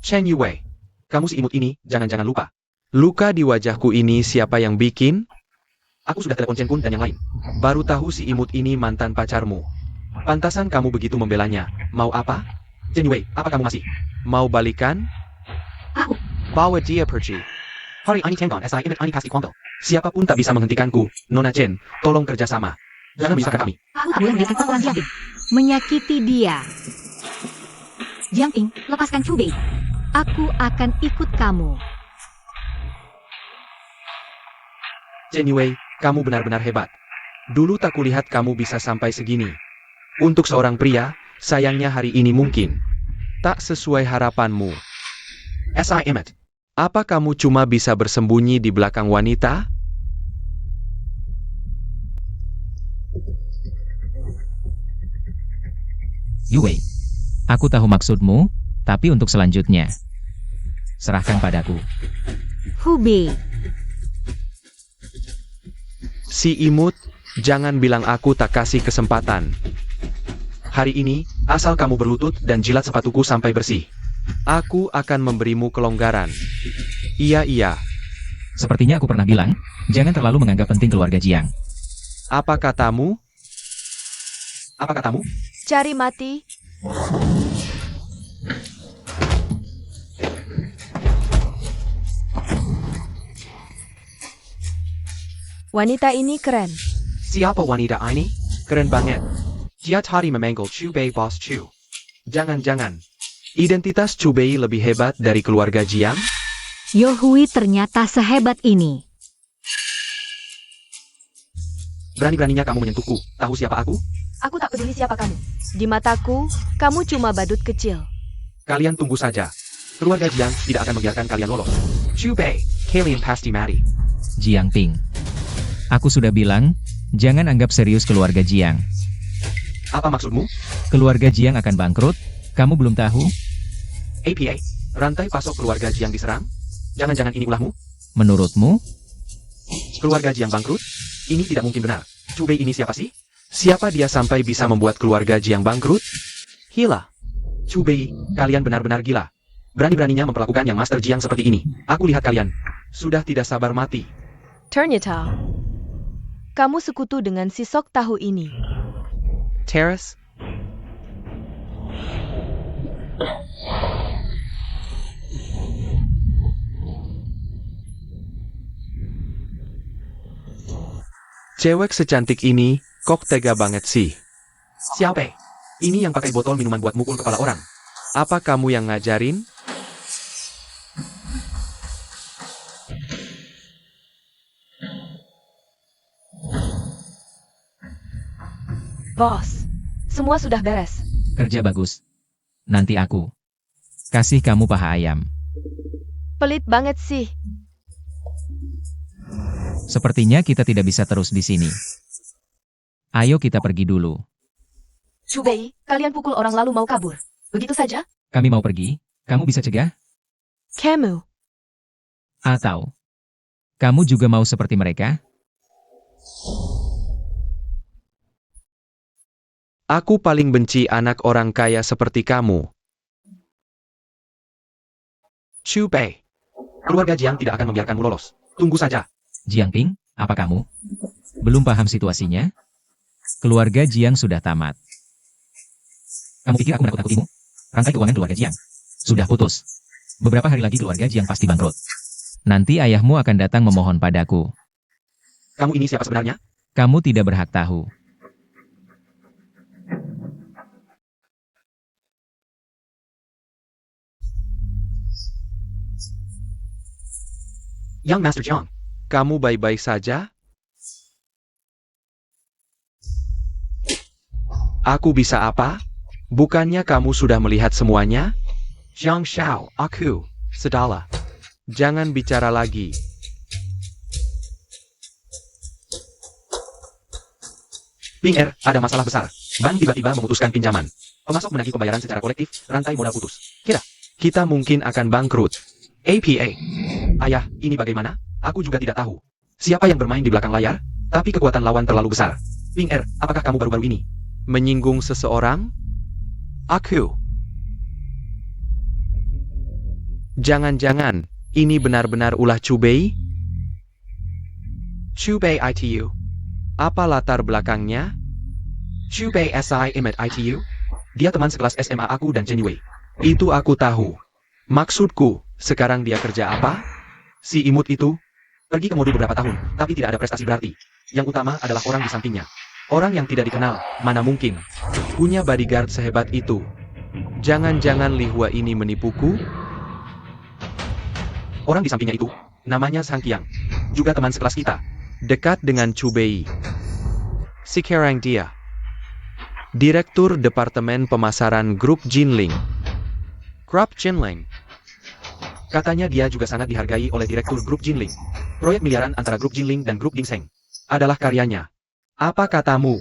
Chen Yue. Kamu si imut ini, jangan-jangan lupa. Luka di wajahku ini siapa yang bikin? Aku sudah telepon Chen Kun dan yang lain. Baru tahu si imut ini mantan pacarmu. Pantasan kamu begitu membelanya. Mau apa? Chen Yue, apa kamu masih? Mau balikan? Bawa dia pergi. Hari ini Tengon, SI Imit Ani Pasti Kuangkel. Siapapun tak bisa menghentikanku. Nona Chen, tolong kerjasama. Jangan memisahkan kami. Aku tak boleh membiarkan kelakuan Jiangping menyakiti dia. Jiangping, lepaskan Cubei. Aku akan ikut kamu. Chen Yue, kamu benar-benar hebat. Dulu tak kulihat kamu bisa sampai segini. Untuk seorang pria, sayangnya hari ini mungkin tak sesuai harapanmu. SI Imit. Apa kamu cuma bisa bersembunyi di belakang wanita? Yue, aku tahu maksudmu, tapi untuk selanjutnya, serahkan padaku. Hubei, Si imut, jangan bilang aku tak kasih kesempatan. Hari ini, asal kamu berlutut dan jilat sepatuku sampai bersih. Aku akan memberimu kelonggaran. Iya. Sepertinya aku pernah bilang, jangan terlalu menganggap penting keluarga Jiang. Apa katamu? Apa katamu? Cari mati. Wanita ini keren. Siapa wanita ini? Keren banget. Dia tadi memanggil Chu Bei Bos Chu. Jangan-jangan. Identitas Chu Bei lebih hebat dari keluarga Jiang? Yo Hui ternyata sehebat ini. Berani-beraninya kamu menyentuhku. Tahu siapa aku? Aku tak peduli siapa kamu. Di mataku, kamu cuma badut kecil. Kalian tunggu saja. Keluarga Jiang tidak akan membiarkan kalian lolos. Chu Bei, kalian pasti mati. Jiang Ping. Aku sudah bilang, jangan anggap serius keluarga Jiang. Apa maksudmu? Keluarga Jiang akan bangkrut, kamu belum tahu? APA, rantai pasok keluarga Jiang diserang? Jangan-jangan ini ulahmu? Menurutmu? Keluarga Jiang bangkrut? Ini tidak mungkin benar. Chu Bei ini siapa sih? Siapa dia sampai bisa membuat keluarga Jiang bangkrut? Gila. Chu Bei, kalian benar-benar gila. Berani-beraninya memperlakukan yang Master Jiang seperti ini. Aku lihat kalian. Sudah tidak sabar mati. Ternyata, kamu sekutu dengan si sok tahu ini. Terrace? Cewek secantik ini, kok tega banget sih? Siapa? Ini yang pakai botol minuman buat mukul kepala orang. Apa kamu yang ngajarin? Bos, semua sudah beres. Kerja bagus. Nanti aku kasih kamu paha ayam. Pelit banget sih. Sepertinya kita tidak bisa terus di sini. Ayo kita pergi dulu. Chu Bei, kalian pukul orang lalu mau kabur. Begitu saja? Kami mau pergi, kamu bisa cegah? Kamu. Atau kamu juga mau seperti mereka? Aku paling benci anak orang kaya seperti kamu. Chu Bei, keluarga Jiang tidak akan membiarkanmu lolos. Tunggu saja. Jiang Ping, apa kamu? Belum paham situasinya? Keluarga Jiang sudah tamat. Kamu pikir aku menakut-nakutimu? Rantai keuangan keluarga Jiang sudah putus. Beberapa hari lagi keluarga Jiang pasti bangkrut. Nanti ayahmu akan datang memohon padaku. Kamu ini siapa sebenarnya? Kamu tidak berhak tahu. Young Master Jiang, kamu baik-baik saja? Aku bisa apa? Bukannya kamu sudah melihat semuanya? Jiang Shao, aku, Sedala. Jangan bicara lagi. Ping Er, ada masalah besar. Bank tiba-tiba memutuskan pinjaman. Pemasok menagih pembayaran secara kolektif, rantai modal putus. Kita mungkin akan bangkrut. APA. Ayah, ini bagaimana? Aku juga tidak tahu. Siapa yang bermain di belakang layar? Tapi kekuatan lawan terlalu besar. Ping Er, apakah kamu baru-baru ini menyinggung seseorang? Aku. Jangan-jangan, ini benar-benar ulah Chu Bei? Chu Bei ITU. Apa latar belakangnya? Chu Bei SI Imit ITU? Dia teman sekelas SMA aku dan Chen Yue. Itu aku tahu. Maksudku, sekarang dia kerja apa? Si imut itu pergi ke mode beberapa tahun, tapi tidak ada prestasi berarti. Yang utama adalah orang di sampingnya. Orang yang tidak dikenal, mana mungkin punya bodyguard sehebat itu. Jangan-jangan Li Hua ini menipuku? Orang di sampingnya itu, namanya Sang Qiang. Juga teman sekelas kita. Dekat dengan Chu Bei. Sekarang dia Direktur Departemen Pemasaran Grup Jinling. Grup Jinling. Katanya dia juga sangat dihargai oleh Direktur Grup Jinling. Proyek miliaran antara Grup Jinling dan Grup Dingseng adalah karyanya. Apa katamu?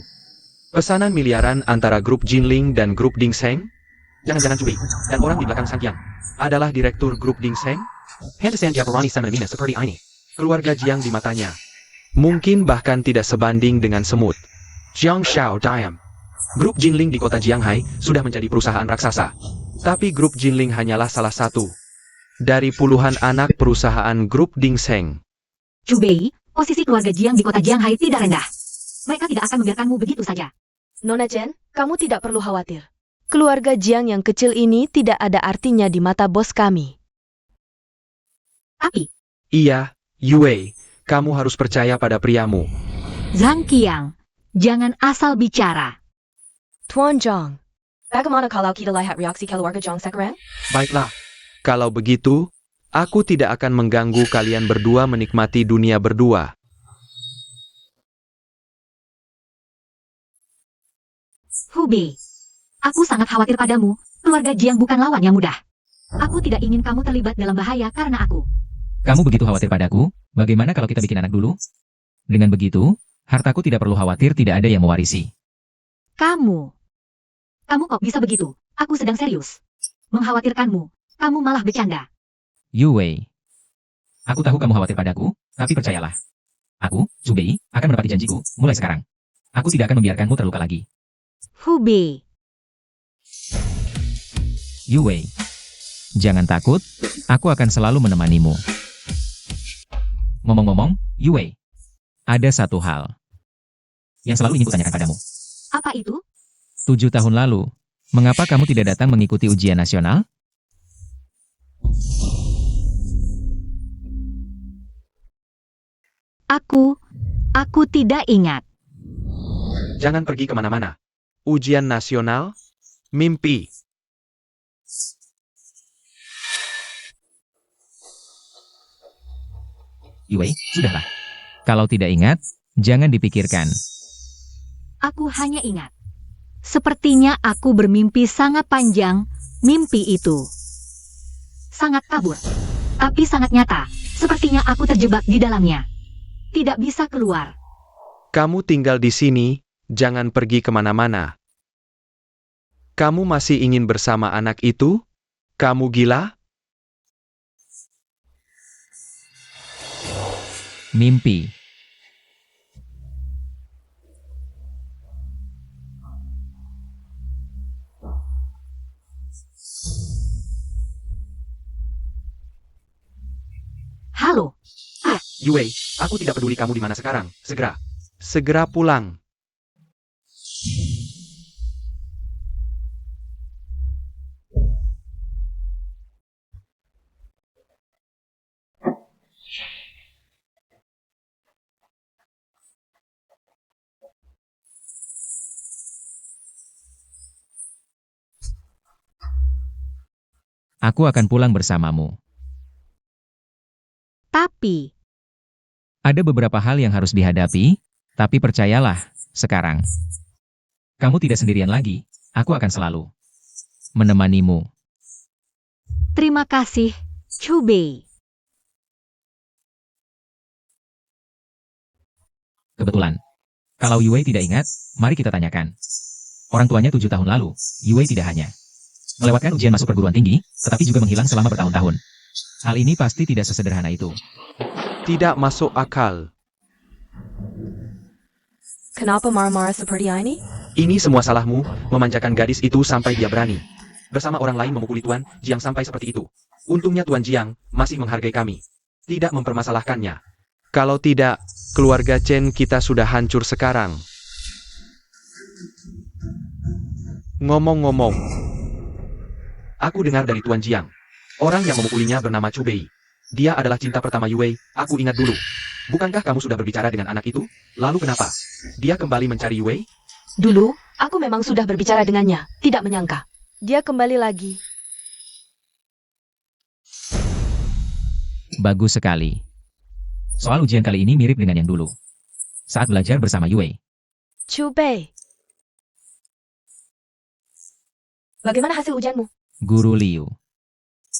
Pesanan miliaran antara Grup Jinling dan Grup Dingseng? Jangan-jangan Cui dan orang di belakang Sang Qiang adalah Direktur Grup Dingseng? Henderson Japarani Semenamina seperti ini. Keluarga Jiang di matanya mungkin bahkan tidak sebanding dengan semut. Jiang Shao Diam. Grup Jinling di kota Jianghai sudah menjadi perusahaan raksasa. Tapi Grup Jinling hanyalah salah satu dari puluhan anak perusahaan Grup Dingseng. Chu Bei, posisi keluarga Jiang di kota Jianghai tidak rendah. Mereka tidak akan membiarkanmu begitu saja. Nona Chen, kamu tidak perlu khawatir. Keluarga Jiang yang kecil ini tidak ada artinya di mata bos kami. Tapi, Iya, Yue, Kamu harus percaya pada priamu. Zhang Qiang, jangan asal bicara. Tuan Zhang, bagaimana kalau kita lihat reaksi keluarga Zhang sekarang? Baiklah. Kalau begitu, aku tidak akan mengganggu kalian berdua menikmati dunia berdua. Hubei, aku sangat khawatir padamu. Keluarga Jiang bukan lawan yang mudah. Aku tidak ingin kamu terlibat dalam bahaya karena aku. Kamu begitu khawatir padaku, bagaimana kalau kita bikin anak dulu? Dengan begitu, hartaku tidak perlu khawatir tidak ada yang mewarisi. Kamu kok bisa begitu? Aku sedang serius. Mengkhawatirkanmu, kamu malah bercanda. Yu Wei. Aku tahu kamu khawatir padaku, tapi percayalah. Aku, Zhu Bei, akan menepati janjiku, mulai sekarang. Aku tidak akan membiarkanmu terluka lagi. Hubei, Yu Wei. Jangan takut, aku akan selalu menemanimu. Ngomong-ngomong, Yu Wei. Ada satu hal yang selalu ingin kutanyakan padamu. apa itu? 7 tahun lalu, mengapa kamu tidak datang mengikuti ujian nasional? Aku tidak ingat. Jangan pergi kemana-mana. Ujian nasional? Mimpi. Yu Wei, sudahlah. Kalau tidak ingat, jangan dipikirkan. Aku hanya ingat. Sepertinya aku bermimpi sangat panjang, mimpi itu. Sangat kabur. Tapi sangat nyata. Sepertinya aku terjebak di dalamnya. Tidak bisa keluar. Kamu tinggal di sini, jangan pergi kemana-mana. Kamu masih ingin bersama anak itu? Kamu gila? Mimpi. Halo, Yu Wei, aku tidak peduli kamu di mana sekarang. Segera pulang. Aku akan pulang bersamamu. tapi Ada beberapa hal yang harus dihadapi, tapi percayalah, sekarang. Kamu tidak sendirian lagi, aku akan selalu menemanimu. terima kasih, Hubei. Kebetulan. Kalau Yue tidak ingat, mari kita tanyakan. Orang tuanya 7 tahun lalu, Yue tidak hanya melewatkan ujian masuk perguruan tinggi, tetapi juga menghilang selama bertahun-tahun. Hal ini pasti tidak sesederhana itu. Tidak masuk akal. Kenapa marah-marah seperti ini? Ini semua salahmu, memanjakan gadis itu sampai dia berani. Bersama orang lain memukuli Tuan Jiang sampai seperti itu. Untungnya Tuan Jiang masih menghargai kami. Tidak mempermasalahkannya. Kalau tidak, keluarga Chen kita sudah hancur sekarang. Ngomong-ngomong, aku dengar dari Tuan Jiang. Orang yang memukulinya bernama Chu Bei. Dia adalah cinta pertama Yue, aku ingat dulu. Bukankah kamu sudah berbicara dengan anak itu? Lalu kenapa? Dia kembali mencari Yue? Dulu, aku memang sudah berbicara dengannya, tidak menyangka. Dia kembali lagi. Bagus sekali. Soal ujian kali ini mirip dengan yang dulu. Saat belajar bersama Yue. Chu Bei. Bagaimana hasil ujianmu? Guru Liu.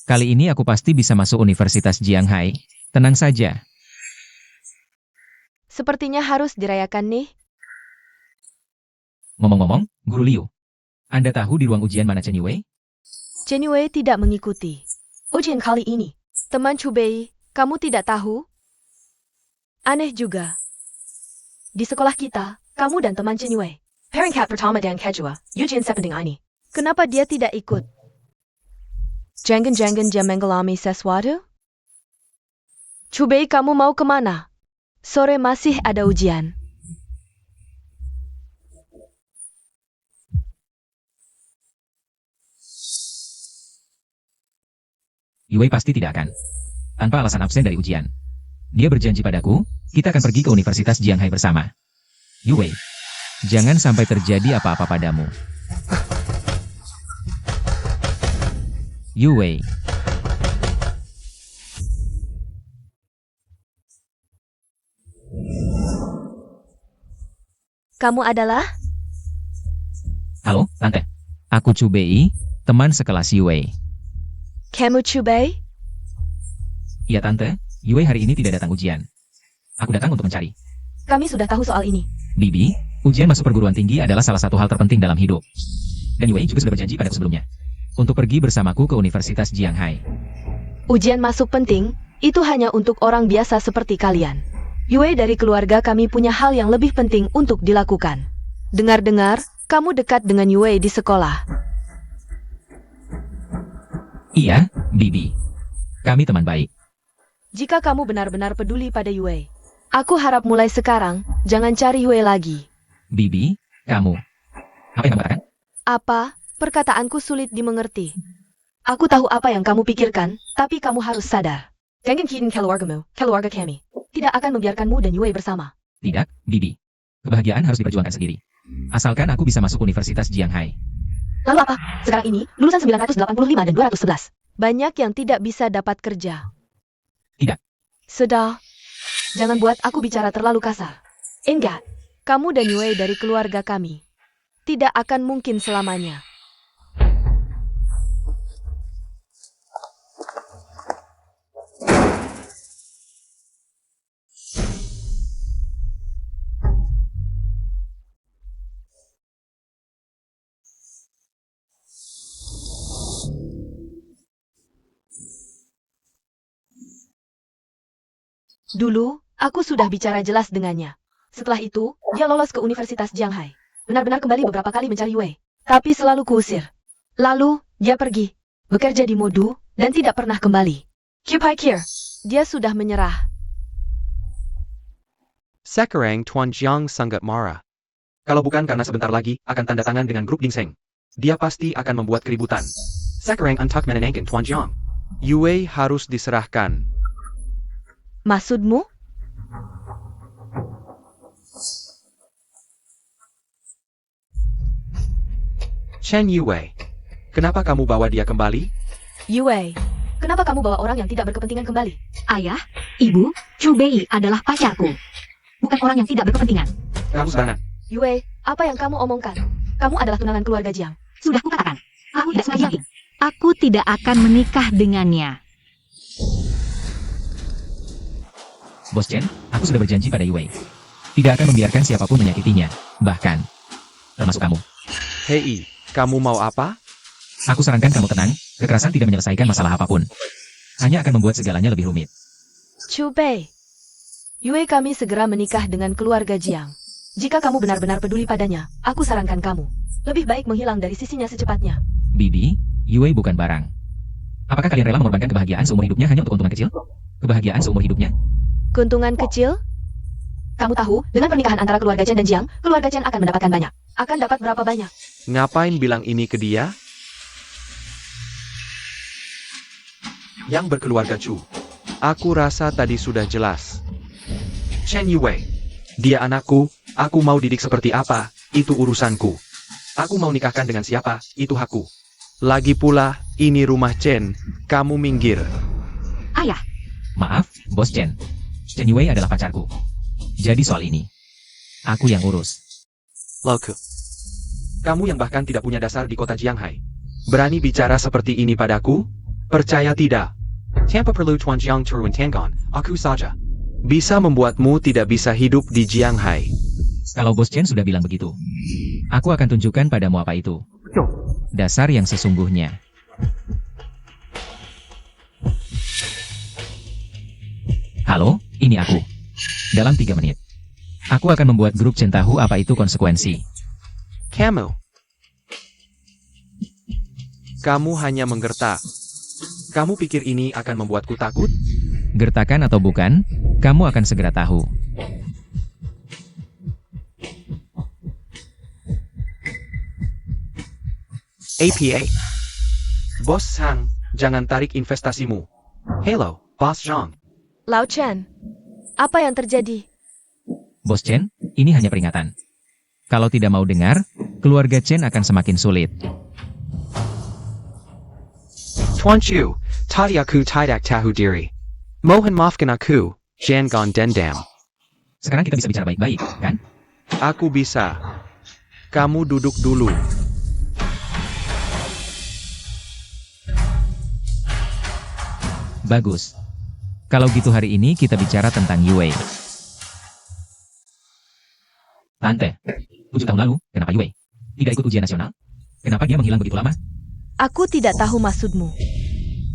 Kali ini aku pasti bisa masuk Universitas Jianghai. Tenang saja. Sepertinya harus dirayakan nih. Ngomong-ngomong, Guru Liu. Anda tahu di ruang ujian mana Chen Yue? Chen Yue tidak mengikuti ujian kali ini. Teman Chu Bei, kamu tidak tahu? Aneh juga. Di sekolah kita, kamu dan teman Chen Yue, peringkat pertama dan kedua, ujian sepenting ini. Kenapa dia tidak ikut? Jangan-jangan dia mengalami sesuatu? Chu Bei, kamu mau kemana? Sore masih ada ujian. Yue pasti tidak akan tanpa alasan absen dari ujian. Dia berjanji padaku, kita akan pergi ke Universitas Jianghai bersama. Yue, jangan sampai terjadi apa-apa padamu. Yue. Kamu adalah? Halo, Tante. Aku Chu Bei, teman sekelas Yue. Kamu Chubei? Iya Tante, Yue hari ini tidak datang ujian. Aku datang untuk mencari. Kami sudah tahu soal ini. Bibi, ujian masuk perguruan tinggi adalah salah satu hal terpenting dalam hidup. Dan Yue juga sudah berjanji padaku sebelumnya. Untuk pergi bersamaku ke Universitas Jianghai. Ujian masuk penting, itu hanya untuk orang biasa seperti kalian. Yue dari keluarga kami punya hal yang lebih penting untuk dilakukan. Dengar-dengar, kamu dekat dengan Yue di sekolah. Iya, Bibi. Kami teman baik. Jika kamu benar-benar peduli pada Yue, aku harap mulai sekarang, jangan cari Yue lagi. Bibi, kamu. Apa yang kamu katakan? Apa? Perkataanku sulit dimengerti. Aku tahu apa yang kamu pikirkan, tapi kamu harus sadar. Jangan kitin keluargamu, keluarga kami. Tidak akan membiarkanmu dan Yue bersama. Tidak, Bibi. Kebahagiaan harus diperjuangkan sendiri. Asalkan aku bisa masuk Universitas Jianghai. Lalu apa? Sekarang ini, lulusan 985 dan 211. Banyak yang tidak bisa dapat kerja. Tidak. Sudah. Jangan buat aku bicara terlalu kasar. Enggak. Kamu dan Yue dari keluarga kami. Tidak akan mungkin selamanya. Dulu, aku sudah bicara jelas dengannya. Setelah itu, dia lolos ke Universitas Jianghai. Benar-benar kembali beberapa kali mencari Yue. Tapi selalu kuusir. Lalu, dia pergi. Bekerja di Modu, dan tidak pernah kembali. Kir. Dia sudah menyerah. Sekarang Tuan Jiang sangat marah. Kalau bukan karena sebentar lagi akan tanda tangan dengan grup Dingseng, dia pasti akan membuat keributan. Sekarang untuk menenangkan Tuan Jiang, Yue harus diserahkan. Maksudmu? Chen Yue, kenapa kamu bawa dia kembali? Yue, kenapa kamu bawa orang yang tidak berkepentingan kembali? Ayah, ibu, Chu Bei adalah pacarku. Bukan orang yang tidak berkepentingan. Kamu sembarangan. Yue, apa yang kamu omongkan? Kamu adalah tunangan keluarga Jiang. Sudah kukatakan, aku tidak sengaja. Aku tidak akan menikah dengannya. Bos Chen, aku sudah berjanji pada Yue. Tidak akan membiarkan siapapun menyakitinya. Bahkan, termasuk kamu. Hei, kamu mau apa? Aku sarankan kamu tenang, kekerasan tidak menyelesaikan masalah apapun. Hanya akan membuat segalanya lebih rumit. Chubei, Yue kami segera menikah dengan keluarga Jiang. Jika kamu benar-benar peduli padanya, aku sarankan kamu. Lebih baik menghilang dari sisinya secepatnya. Bibi, Yue bukan barang. Apakah kalian rela mengorbankan kebahagiaan seumur hidupnya hanya untuk keuntungan kecil? Kebahagiaan seumur hidupnya? Keuntungan kecil? Kamu tahu, dengan pernikahan antara keluarga Chen dan Jiang, keluarga Chen akan mendapatkan banyak. Akan dapat berapa banyak? Ngapain bilang ini ke dia? Yang berkeluarga Chu. Aku rasa tadi sudah jelas. Chen Yue. Dia anakku, aku mau didik seperti apa, itu urusanku. Aku mau nikahkan dengan siapa, itu hakku. Lagi pula, ini rumah Chen, kamu minggir. Ayah, Maaf, Bos Chen. Chen Yue adalah pacarku. Jadi soal ini, aku yang urus. Loke. Kamu yang bahkan tidak punya dasar di kota Jianghai. Berani bicara seperti ini padaku? Percaya tidak? Tanpa perlu Tuan Jiang turun tangan, aku saja. Bisa membuatmu tidak bisa hidup di Jianghai. Kalau Bos Chen sudah bilang begitu, aku akan tunjukkan padamu apa itu. Dasar yang sesungguhnya. Halo, ini aku. Dalam 3 menit. Aku akan membuat grup Chen tahu apa itu konsekuensi. Kamu hanya menggertak. Kamu pikir ini akan membuatku takut? Gertakan atau bukan, kamu akan segera tahu. APA. Bos Sang, jangan tarik investasimu. Hello, Bos Zhang. Lao Chen, Apa yang terjadi? Bos Chen, ini hanya peringatan. Kalau tidak mau dengar, keluarga Chen akan semakin sulit. Tuan Chu, tadi aku tidak tahu diri. Mohon maafkan aku, jangan dendam. Sekarang kita bisa bicara baik-baik, kan? Aku bisa. Kamu duduk dulu. Bagus. Kalau gitu hari ini kita bicara tentang Yue. Tante, 7 tahun lalu, kenapa Yue tidak ikut ujian nasional? Kenapa dia menghilang begitu lama? Aku tidak tahu maksudmu.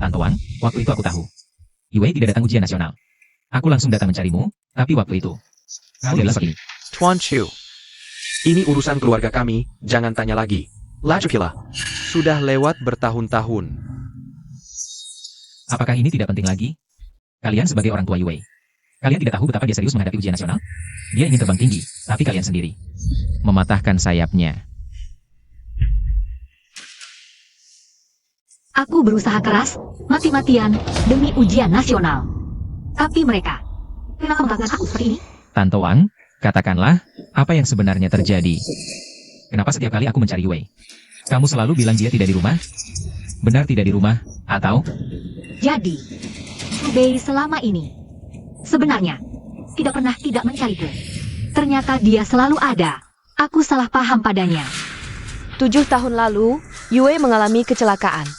Tante Wang, waktu itu aku tahu. Yue tidak datang ujian nasional. Aku langsung datang mencarimu, tapi waktu itu kamu adalah begini. Tuan Chu. Ini urusan keluarga kami, jangan tanya lagi. Lajukila. Sudah lewat bertahun-tahun. Apakah ini tidak penting lagi? Kalian sebagai orang tua Yue, kalian tidak tahu betapa dia serius menghadapi ujian nasional? Dia ingin terbang tinggi, tapi kalian sendiri mematahkan sayapnya. Aku berusaha keras, mati-matian, demi ujian nasional. Tapi mereka, kenapa melakukan aku seperti ini? Tante Wang, katakanlah, apa yang sebenarnya terjadi? Kenapa setiap kali aku mencari Yue, kamu selalu bilang dia tidak di rumah? Benar tidak di rumah, atau? Jadi, Bei selama ini, sebenarnya, tidak pernah tidak mencariku. Ternyata dia selalu ada. Aku salah paham padanya. 7 tahun lalu, Yue mengalami kecelakaan.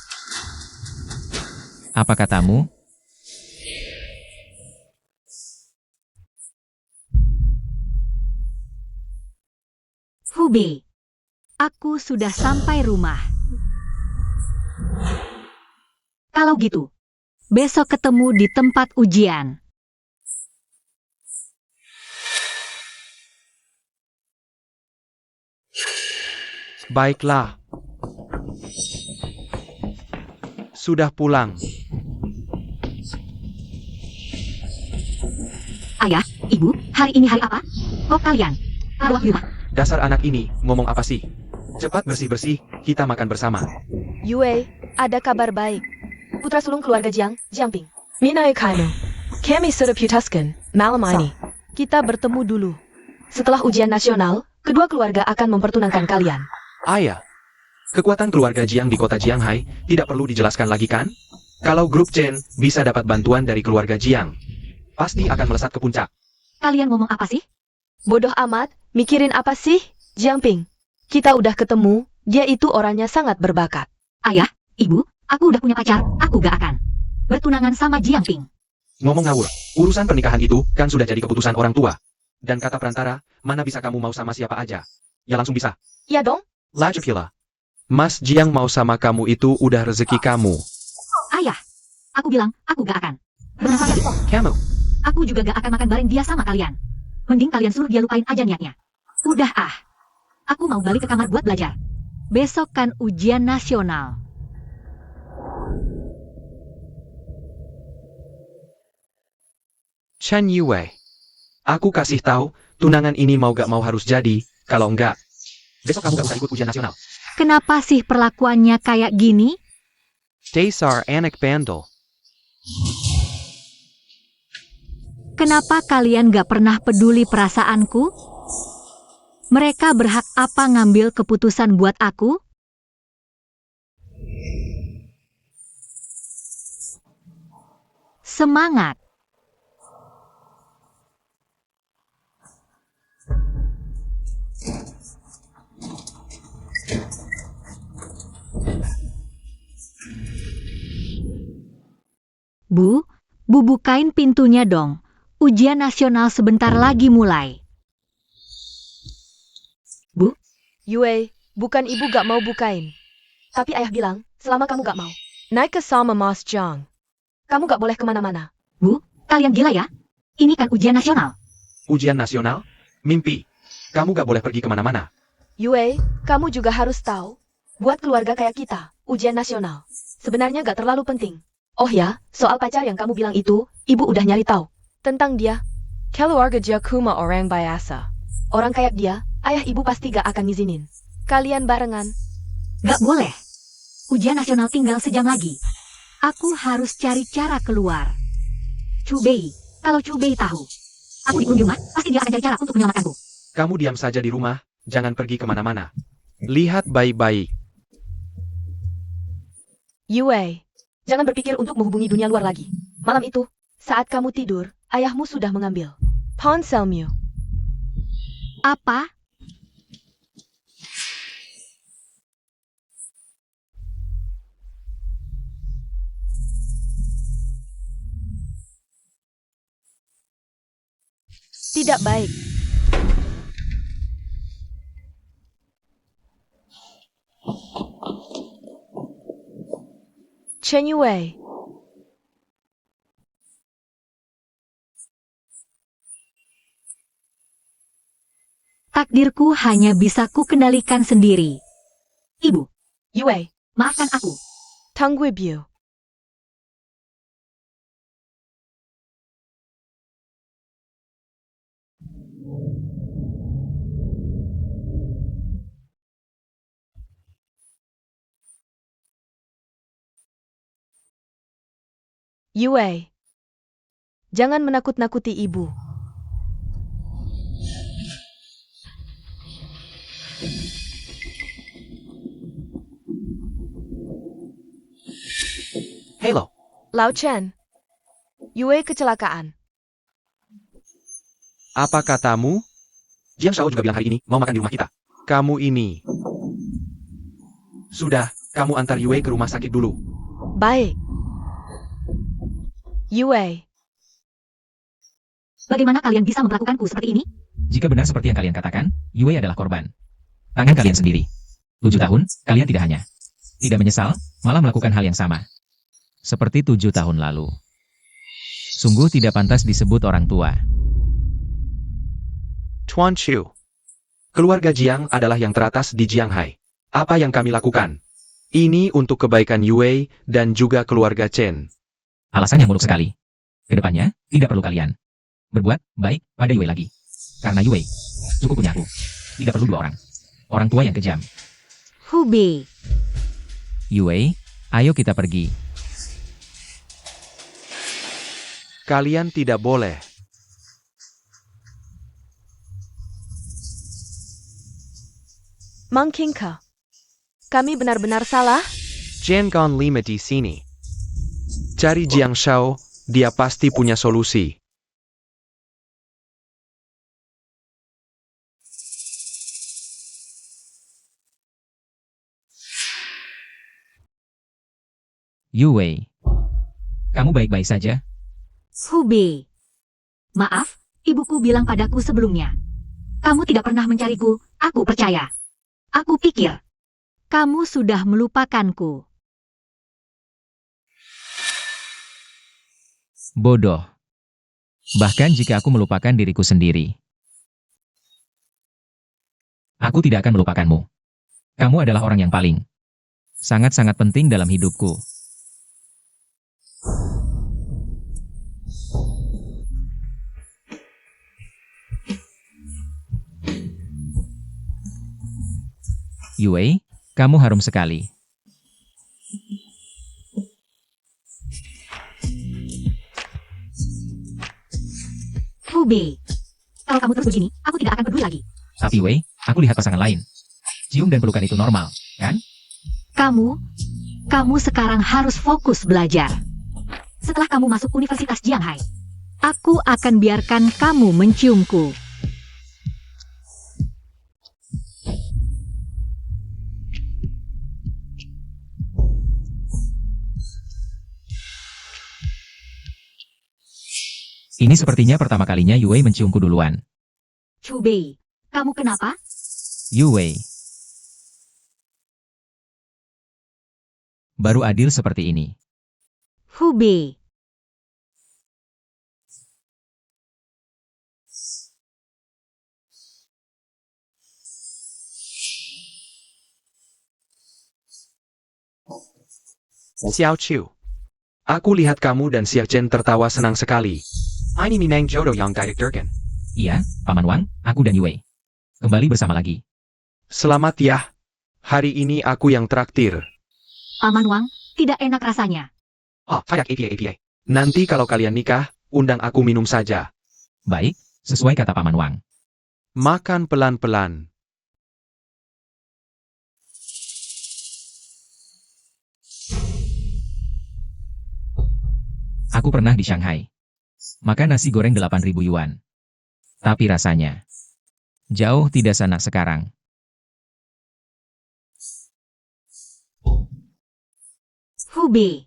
Apa katamu? Hubei, aku sudah sampai rumah. Kalau gitu, besok ketemu di tempat ujian. Baiklah. Sudah pulang. Ayah, ibu, hari ini hari apa? Oh kalian, ada waktu rumah. Dasar anak ini, ngomong apa sih? Cepat bersih-bersih, kita makan bersama. Yue, ada kabar baik. Putra sulung keluarga Jiang, Jiangping. Minai Kaino. Kami sudah putuskan, malam ini. Kita bertemu dulu. Setelah ujian nasional, kedua keluarga akan mempertunangkan kalian. Ayah, kekuatan keluarga Jiang di kota Jianghai tidak perlu dijelaskan lagi kan? Kalau grup Chen bisa dapat bantuan dari keluarga Jiang, pasti akan melesat ke puncak. Kalian ngomong apa sih? Bodoh amat, mikirin apa sih, Jiangping? Kita udah ketemu, dia itu orangnya sangat berbakat. Ayah, ibu, aku udah punya pacar, aku gak akan bertunangan sama Jiangping. Ngomong ngawur, urusan pernikahan itu kan sudah jadi keputusan orang tua. Dan kata perantara, mana bisa kamu mau sama siapa aja? Ya langsung bisa. Ya dong? Lajukila. Mas Jiang mau sama kamu itu udah rezeki kamu. Ayah, aku bilang, aku gak akan. Benar saja. Kamu. Aku juga gak akan makan bareng dia sama kalian. Mending kalian suruh dia lupain aja niatnya. Udah ah. Aku mau balik ke kamar buat belajar. Besok kan ujian nasional. Chen Yue. Aku kasih tahu, tunangan ini mau gak mau harus jadi, kalau enggak, besok kamu gak usah ikut ujian nasional. Kenapa sih perlakuannya kayak gini? Dasar anak bandel. Kenapa kalian gak pernah peduli perasaanku? Mereka berhak apa ngambil keputusan buat aku? Semangat! Bu, bukain pintunya dong. Ujian nasional sebentar lagi mulai. Bu, Yue, bukan ibu gak mau bukain. Tapi ayah bilang, selama kamu gak mau, naik ke sama Mas Jiang. Kamu gak boleh kemana-mana. Bu, kalian gila ya? Ini kan ujian nasional. Ujian nasional? Mimpi. Kamu gak boleh pergi kemana-mana. Yue, kamu juga harus tahu, buat keluarga kayak kita, ujian nasional sebenarnya gak terlalu penting. Oh ya, soal pacar yang kamu bilang itu, ibu udah nyari tahu tentang dia. Keluarga Jakuma orang biasa. Orang kayak dia, ayah ibu pasti gak akan ngizinin kalian barengan. Gak boleh. Ujian nasional tinggal sejam lagi. Aku harus cari cara keluar. Cubei, kalau Cubei tahu, Aku dikurung di rumah, pasti dia akan cari cara untuk menyelamatkanku. Kamu diam saja di rumah, jangan pergi kemana-mana. Lihat baik-baik. Yue, jangan berpikir untuk menghubungi dunia luar lagi. Malam itu, saat kamu tidur, ayahmu sudah mengambil ponselmu. Apa? Tidak baik. Chen Yue, Takdirku hanya bisa kukendalikan sendiri. Ibu, Yue, maafkan aku. Tangguibiu. Yue, jangan menakut-nakuti ibu. Hello. Lao Chen, Yue kecelakaan. Apa katamu? Jiang Shao juga bilang hari ini mau makan di rumah kita. Kamu ini. Sudah, kamu antar Yue ke rumah sakit dulu. Baik. Yue, Bagaimana kalian bisa memperlakukanku seperti ini? Jika benar seperti yang kalian katakan, Yue adalah korban. Tangan kalian sendiri. 7 tahun, kalian tidak menyesal, malah melakukan hal yang sama. Seperti 7 tahun lalu. Sungguh tidak pantas disebut orang tua. Tuan Chiu. Keluarga Jiang adalah yang teratas di Jianghai. Apa yang kami lakukan? Ini untuk kebaikan Yue dan juga keluarga Chen. Alasan yang muluk sekali. Kedepannya, tidak perlu kalian berbuat baik pada Yue lagi. Karena Yue, cukup punya aku. Tidak perlu 2 orang. Orang tua yang kejam. Hubei, Yue, ayo kita pergi. Kalian tidak boleh. Mang Qingke, kami benar-benar salah? Jian Gan Lima di sini. Cari Jiang Shao, dia pasti punya solusi. Yue, kamu baik-baik saja? Hubei. Maaf, ibuku bilang padaku sebelumnya. Kamu tidak pernah mencariku, aku percaya. Aku pikir, kamu sudah melupakanku. Bodoh. Bahkan jika aku melupakan diriku sendiri. Aku tidak akan melupakanmu. Kamu adalah orang yang paling sangat-sangat penting dalam hidupku. Yue, kamu harum sekali. Hubei, kalau kamu terus begini, aku tidak akan peduli lagi. Tapi Yue, aku lihat pasangan lain. Cium dan pelukan itu normal, kan? Kamu sekarang harus fokus belajar. Setelah kamu masuk Universitas Jianghai, aku akan biarkan kamu menciumku. Ini sepertinya pertama kalinya Yue menciumku duluan. Hubei, kamu kenapa? Yue. Baru adil seperti ini. Hubei, Xiao Chiu. Aku lihat kamu dan Xia Chen tertawa senang sekali. Ini memang jodoh yang ditakdirkan. Iya, Paman Wang, aku dan Yue. Kembali bersama lagi. Selamat ya. Hari ini aku yang traktir. Paman Wang, tidak enak rasanya. Oh, kayak APA. Nanti kalau kalian nikah, undang aku minum saja. Baik, Sesuai kata Paman Wang. Makan pelan-pelan. Aku pernah di Shanghai. Makan nasi goreng 8.000 yuan. Tapi rasanya jauh tidak senak sekarang. Hubei.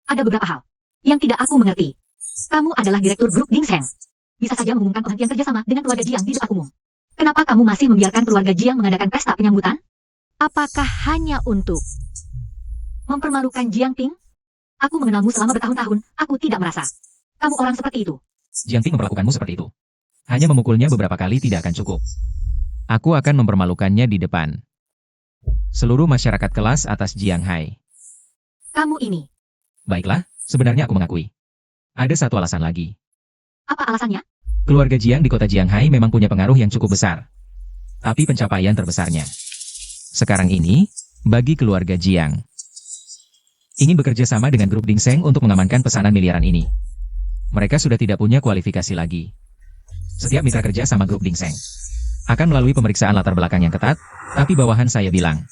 Ada beberapa hal yang tidak aku mengerti. Kamu adalah direktur grup Gingseng. Bisa saja mengumumkan penghentian kerjasama dengan keluarga Jiang di depan umum. Kenapa kamu masih membiarkan keluarga Jiang mengadakan pesta penyambutan? Apakah hanya untuk mempermalukan Jiang Ping? Aku mengenalmu selama bertahun-tahun, aku tidak merasa kamu orang seperti itu. Jiang Ping memperlakukanmu seperti itu. Hanya memukulnya beberapa kali tidak akan cukup. Aku akan mempermalukannya di depan seluruh masyarakat kelas atas Jiang Hai. Kamu ini, Baiklah, sebenarnya aku mengakui. Ada satu alasan lagi. apa alasannya? Keluarga Jiang di kota Jianghai memang punya pengaruh yang cukup besar. Tapi pencapaian terbesarnya sekarang ini, bagi keluarga Jiang, ingin bekerja sama dengan grup Dingseng untuk mengamankan pesanan miliaran ini. Mereka sudah tidak punya kualifikasi lagi. Setiap mitra kerja sama grup Dingseng akan melalui pemeriksaan latar belakang yang ketat, tapi bawahan saya bilang,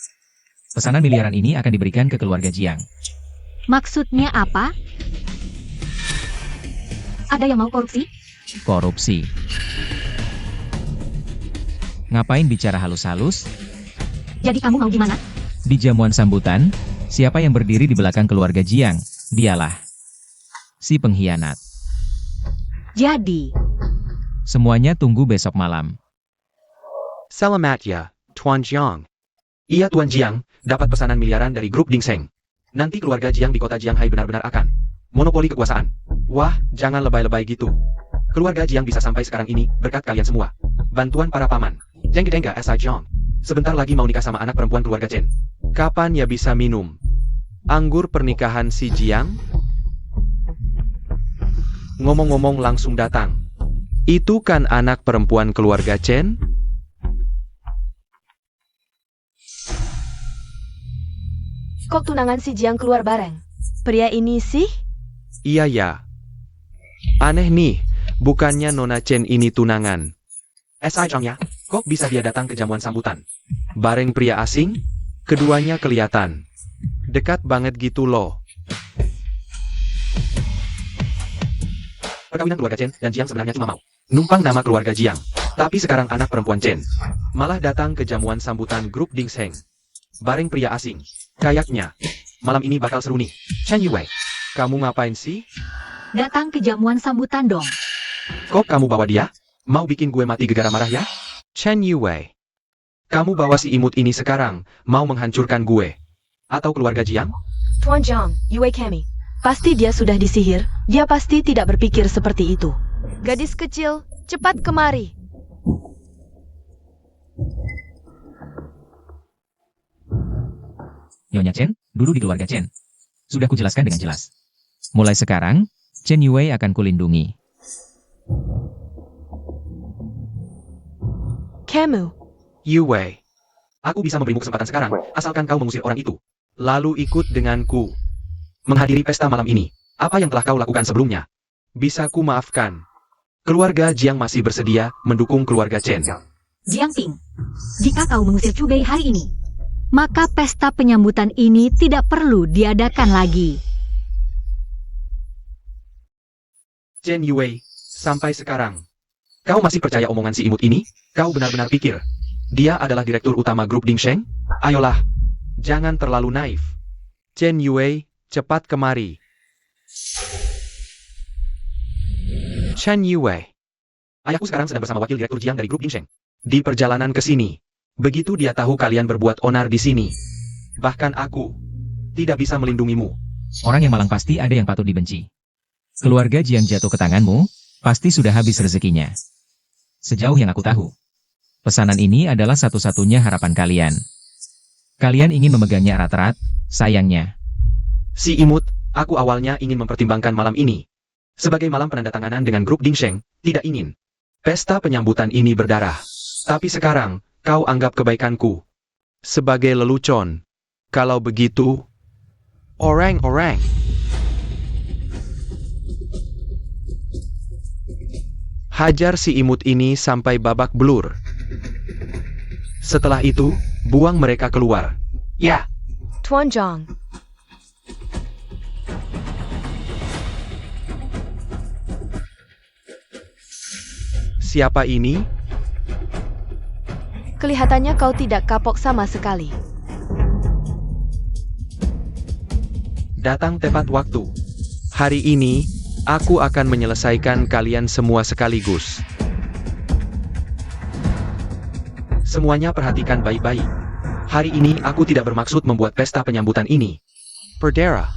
pesanan miliaran ini akan diberikan ke keluarga Jiang. Maksudnya apa? Ada yang mau korupsi? Korupsi. Ngapain bicara halus-halus? Jadi kamu mau gimana? Di jamuan sambutan, siapa yang berdiri di belakang keluarga Jiang? Dialah si pengkhianat. Jadi, Semuanya tunggu besok malam. Selamat ya, Tuan Jiang. Iya Tuan Jiang, dapat pesanan miliaran dari grup Dingseng. Nanti keluarga Jiang di kota Jianghai benar-benar akan monopoli kekuasaan. Wah, jangan lebay-lebay gitu. Keluarga Jiang bisa sampai sekarang ini berkat kalian semua. Bantuan para paman. Jengge-dengga S.I. Jiang. Sebentar lagi mau nikah sama anak perempuan keluarga Chen. Kapan ya bisa minum anggur pernikahan si Jiang? Ngomong-ngomong langsung datang. Itu kan anak perempuan keluarga Chen? Kok tunangan si Jiang keluar bareng? Pria ini sih? Iya ya. Aneh nih, bukannya Nona Chen ini tunangan. S.I. Jiang ya, kok bisa dia datang ke jamuan sambutan? Bareng pria asing? Keduanya kelihatan dekat banget gitu loh. Perkawinan keluarga Chen dan Jiang sebenarnya cuma mau numpang nama keluarga Jiang. Tapi sekarang anak perempuan Chen malah datang ke jamuan sambutan grup Dingseng. Bareng pria asing. Kayaknya malam ini bakal seru nih. Chen Yue, kamu ngapain sih? datang ke jamuan sambutan dong. Kok kamu bawa dia? Mau bikin gue mati gegara marah ya? Chen Yue, kamu bawa si imut ini sekarang, mau menghancurkan gue? Atau keluarga Jiang? Tuan Jiang, Yue Kemi. Pasti dia sudah disihir, dia pasti tidak berpikir seperti itu. Gadis kecil, cepat kemari. Nyonya Chen, dulu di keluarga Chen. Sudah kujelaskan dengan jelas. Mulai sekarang, Chen Yue akan kulindungi. Kamu, Yue, aku bisa memberimu kesempatan sekarang, asalkan kau mengusir orang itu. Lalu ikut denganku. Menghadiri pesta malam ini. Apa yang telah kau lakukan sebelumnya? Bisa ku maafkan. Keluarga Jiang masih bersedia mendukung keluarga Chen. Jiang Ping, jika kau mengusir Cubei hari ini, maka pesta penyambutan ini tidak perlu diadakan lagi. Chen Yue, sampai sekarang, kau masih percaya omongan si imut ini? Kau benar-benar pikir dia adalah direktur utama grup Dingseng? Ayolah, jangan terlalu naif. Chen Yue, cepat kemari. Chen Yue, ayahku sekarang sedang bersama wakil direktur Jiang dari grup Dingseng. Di perjalanan ke sini, begitu dia tahu kalian berbuat onar di sini, bahkan aku tidak bisa melindungimu. Orang yang malang pasti ada yang patut dibenci. Keluarga Jiang jatuh ke tanganmu, pasti sudah habis rezekinya. Sejauh yang aku tahu, pesanan ini adalah satu-satunya harapan kalian. Kalian ingin memegangnya erat-erat, sayangnya. Si imut, aku awalnya ingin mempertimbangkan malam ini. Sebagai malam penandatanganan dengan grup Dingseng, tidak ingin pesta penyambutan ini berdarah. Tapi sekarang, kau anggap kebaikanku sebagai lelucon. Kalau begitu, orang-orang. Hajar si imut ini sampai babak belur. Setelah itu, buang mereka keluar. Ya, Tuan Zhang, siapa ini? kelihatannya kau tidak kapok sama sekali. Datang tepat waktu. Hari ini, aku akan menyelesaikan kalian semua sekaligus. Semuanya perhatikan baik-baik. Hari ini aku tidak bermaksud membuat pesta penyambutan ini. Perdera.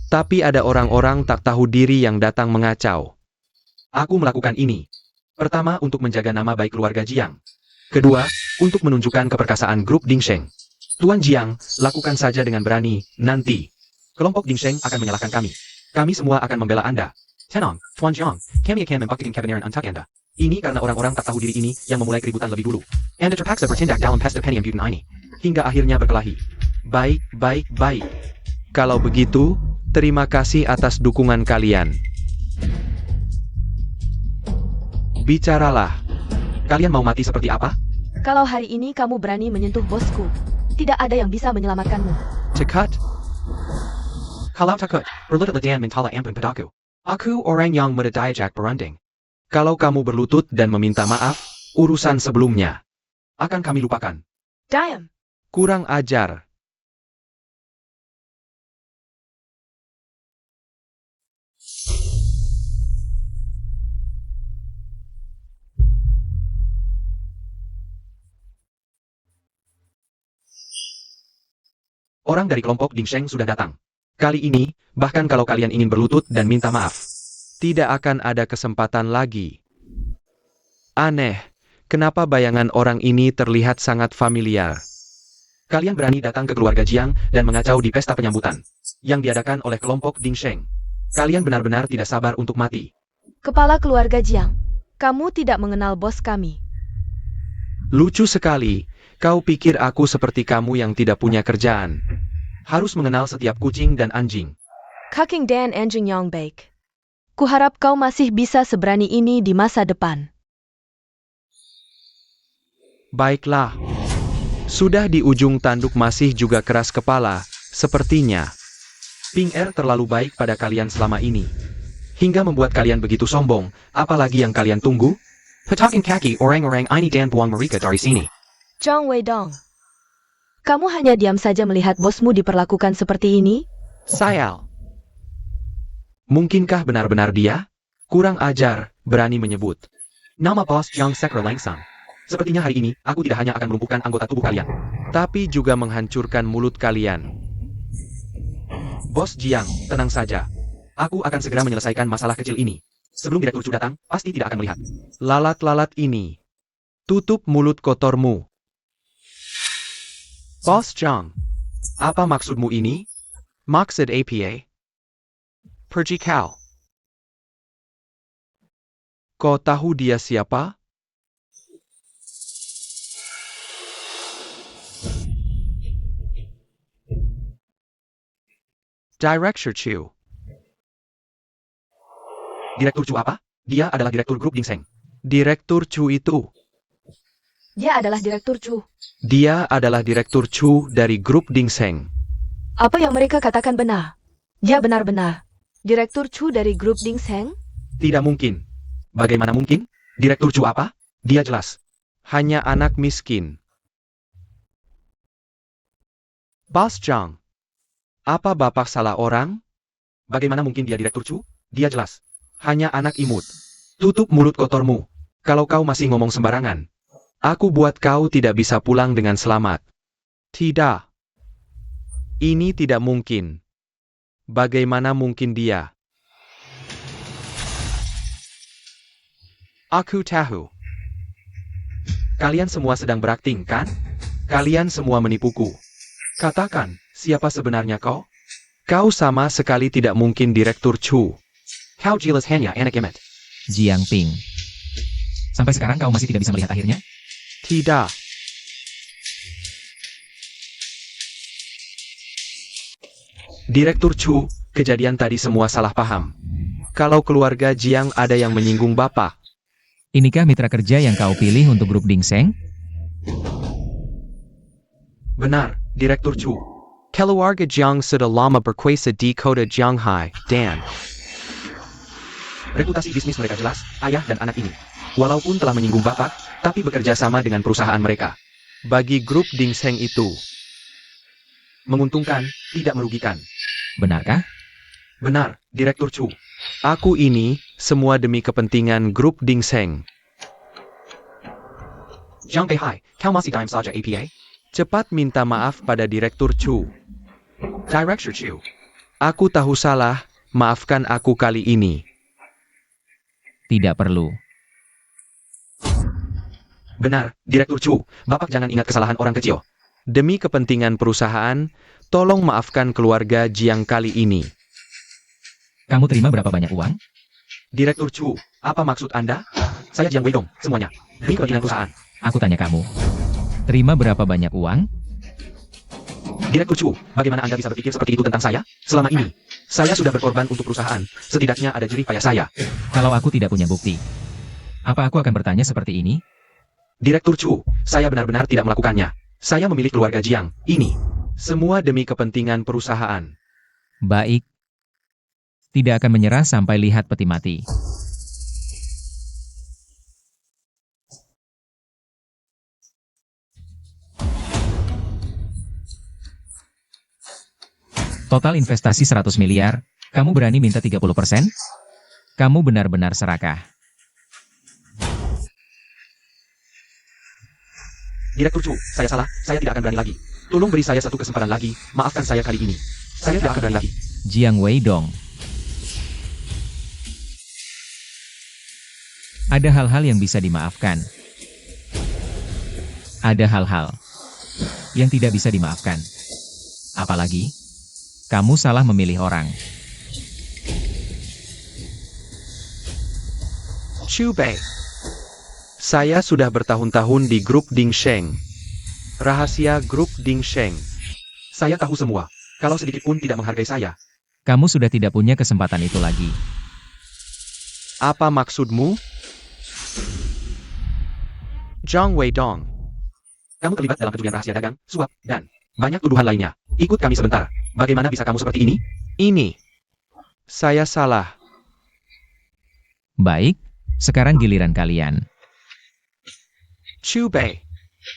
Tapi ada orang-orang tak tahu diri yang datang mengacau. Aku melakukan ini. Pertama, untuk menjaga nama baik keluarga Jiang. Kedua, untuk menunjukkan keperkasaan grup Dingsheng. Tuan Jiang, lakukan saja dengan berani, nanti kelompok Dingsheng akan menyalahkan kami. Kami semua akan membela Anda. Tenang, Tuan Jiang, kami akan membuktikan kebenaran untuk Anda. Ini karena orang-orang tak tahu diri ini yang memulai keributan lebih dulu. Anda terpaksa bertindak dalam pesta penyambutan ini. Hingga akhirnya berkelahi. Baik. Kalau begitu, terima kasih atas dukungan kalian. Bicaralah. Kalian mau mati seperti apa? Kalau hari ini kamu berani menyentuh bosku, tidak ada yang bisa menyelamatkanmu. Cekat? Kalau takut, berlutut dan mentala ampun padaku. Aku orang yang muda diajak berunding. Kalau kamu berlutut dan meminta maaf, urusan sebelumnya akan kami lupakan. Diam. Kurang ajar. Orang dari kelompok Dingsheng sudah datang. Kali ini, bahkan kalau kalian ingin berlutut dan minta maaf, tidak akan ada kesempatan lagi. Aneh, kenapa bayangan orang ini terlihat sangat familiar? Kalian berani datang ke keluarga Jiang dan mengacau di pesta penyambutan yang diadakan oleh kelompok Dingsheng. Kalian benar-benar tidak sabar untuk mati. Kepala keluarga Jiang, kamu tidak mengenal bos kami. Lucu sekali, kau pikir aku seperti kamu yang tidak punya kerjaan. Harus mengenal setiap kucing dan anjing. Kaking dan anjing yang baik. Kuharap kau masih bisa seberani ini di masa depan. Baiklah. Sudah di ujung tanduk masih juga keras kepala, sepertinya. Ping Er terlalu baik pada kalian selama ini. Hingga membuat kalian begitu sombong, apalagi yang kalian tunggu? Petakin kaki orang-orang ini dan buang mereka dari sini. Zhang Weidong, kamu hanya diam saja melihat bosmu diperlakukan seperti ini? Sayal. Mungkinkah benar-benar dia? Kurang ajar, berani menyebut nama bos Jiang Sekre Langsang. Sepertinya hari ini, aku tidak hanya akan melumpuhkan anggota tubuh kalian, tapi juga menghancurkan mulut kalian. Bos Jiang, tenang saja. Aku akan segera menyelesaikan masalah kecil ini. Sebelum Direktur Chu datang, pasti tidak akan melihat. Lalat-lalat ini. Tutup mulut kotormu. Bos Jiang, apa maksudmu ini? Maksud apa? Pergi kau. Kau tahu dia siapa? Director Chu. Direktur Chu apa? Dia adalah direktur grup Dingsheng. Direktur Chu itu. Dia adalah Direktur Chu. Dia adalah direktur Chu dari grup Dingsheng. Apa yang mereka katakan benar? Dia benar-benar Direktur Chu dari grup Dingsheng? Tidak mungkin. Bagaimana mungkin? Direktur Chu apa? Dia jelas hanya anak miskin. Bos Jiang. Apa bapak salah orang? Bagaimana mungkin dia direktur Chu? Dia jelas hanya anak imut. Tutup mulut kotormu. Kalau kau masih ngomong sembarangan, aku buat kau tidak bisa pulang dengan selamat. Tidak. Ini tidak mungkin. Bagaimana mungkin dia? Aku tahu. Kalian semua sedang berakting, kan? Kalian semua menipuku. Katakan, siapa sebenarnya kau? Kau sama sekali tidak mungkin Direktur Chu. Kau jelas hanya anak imut. Jiang Ping. Sampai sekarang kau masih tidak bisa melihat akhirnya? Tidak. Direktur Chu, kejadian tadi semua salah paham. Kalau keluarga Jiang ada yang menyinggung Bapak, Inikah mitra kerja yang kau pilih untuk grup Dingseng? Benar, Direktur Chu. Keluarga Jiang sudah lama berkuasa di kota Jianghai, dan Reputasi bisnis mereka jelas, ayah dan anak ini. Walaupun telah menyinggung bapak, tapi bekerja sama dengan perusahaan mereka. bagi grup Dingseng itu, Menguntungkan, tidak merugikan. Benarkah? Benar, Direktur Chu. aku ini semua demi kepentingan grup Dingseng. Jiang Beihai, kau masih dalam saja APA? Cepat minta maaf pada Direktur Chu. Director Chu. Aku tahu salah, maafkan aku kali ini. Tidak perlu. Benar, Direktur Chu. Bapak jangan ingat kesalahan orang kecil. Demi kepentingan perusahaan, tolong maafkan keluarga Jiang kali ini. Kamu terima berapa banyak uang? Direktur Chu, apa maksud Anda? Saya Jiang Weidong, semuanya. Demi kepentingan perusahaan. Aku tanya kamu. Terima berapa banyak uang? Direktur Chu, bagaimana Anda bisa berpikir seperti itu tentang saya? Selama ini, saya sudah berkorban untuk perusahaan. Setidaknya ada jerih payah saya. Kalau aku tidak punya bukti, apa aku akan bertanya seperti ini? Direktur Chu, saya benar-benar tidak melakukannya. Saya memilih keluarga Jiang, ini. Semua demi kepentingan perusahaan. Baik. Tidak akan menyerah sampai lihat peti mati. Total investasi 100 miliar, kamu berani minta 30%? Kamu benar-benar serakah. Direktur Chu, saya salah, saya tidak akan berani lagi. Tolong beri saya satu kesempatan lagi, maafkan saya kali ini. Saya tidak akan berani lagi. Jiang Weidong. Ada hal-hal yang bisa dimaafkan. Ada hal-hal yang tidak bisa dimaafkan. Apalagi, kamu salah memilih orang. Chu Bei. Saya sudah bertahun-tahun di grup Dingseng. Rahasia grup Dingseng. Saya tahu semua. Kalau sedikit pun tidak menghargai saya. Kamu sudah tidak punya kesempatan itu lagi. Apa maksudmu? Jiang Weidong. Kamu terlibat dalam pencurian rahasia dagang, suap, dan banyak tuduhan lainnya. Ikut kami sebentar. Bagaimana bisa kamu seperti ini? Ini. Saya salah. Baik, sekarang giliran kalian. Chu Bei.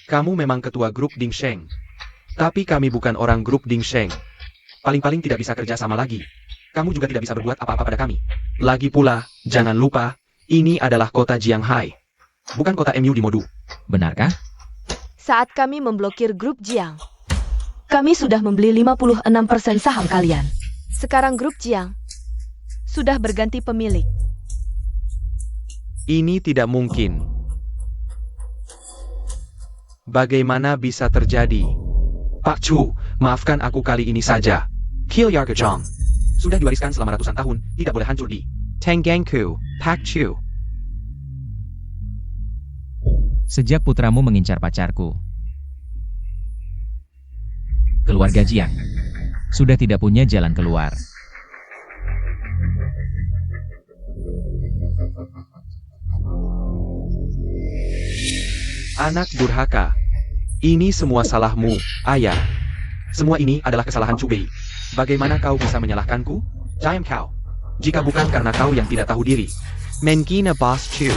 Kamu memang ketua grup Dingseng. Tapi kami bukan orang grup Dingseng. Paling-paling tidak bisa kerja sama lagi. Kamu juga tidak bisa berbuat apa-apa pada kami. Lagi pula, jangan lupa, ini adalah kota Jianghai. Bukan kota MU di Modu. Benarkah? Saat kami memblokir grup Jiang, kami sudah membeli 56% saham kalian. Sekarang grup Jiang sudah berganti pemilik. Ini tidak mungkin. Bagaimana bisa terjadi? Pak Chu, maafkan aku kali ini saja. Keluarga Jiang sudah diwariskan selama ratusan tahun, tidak boleh hancur di Tenggangku, Pak Chu. Sejak putramu mengincar pacarku, keluarga Jiang sudah tidak punya jalan keluar. Anak durhaka. Ini semua salahmu, ayah. Semua ini adalah kesalahan Chu Bei. Bagaimana kau bisa menyalahkanku? Diam kau. Jika bukan karena kau yang tidak tahu diri. Mengina Boss Chu.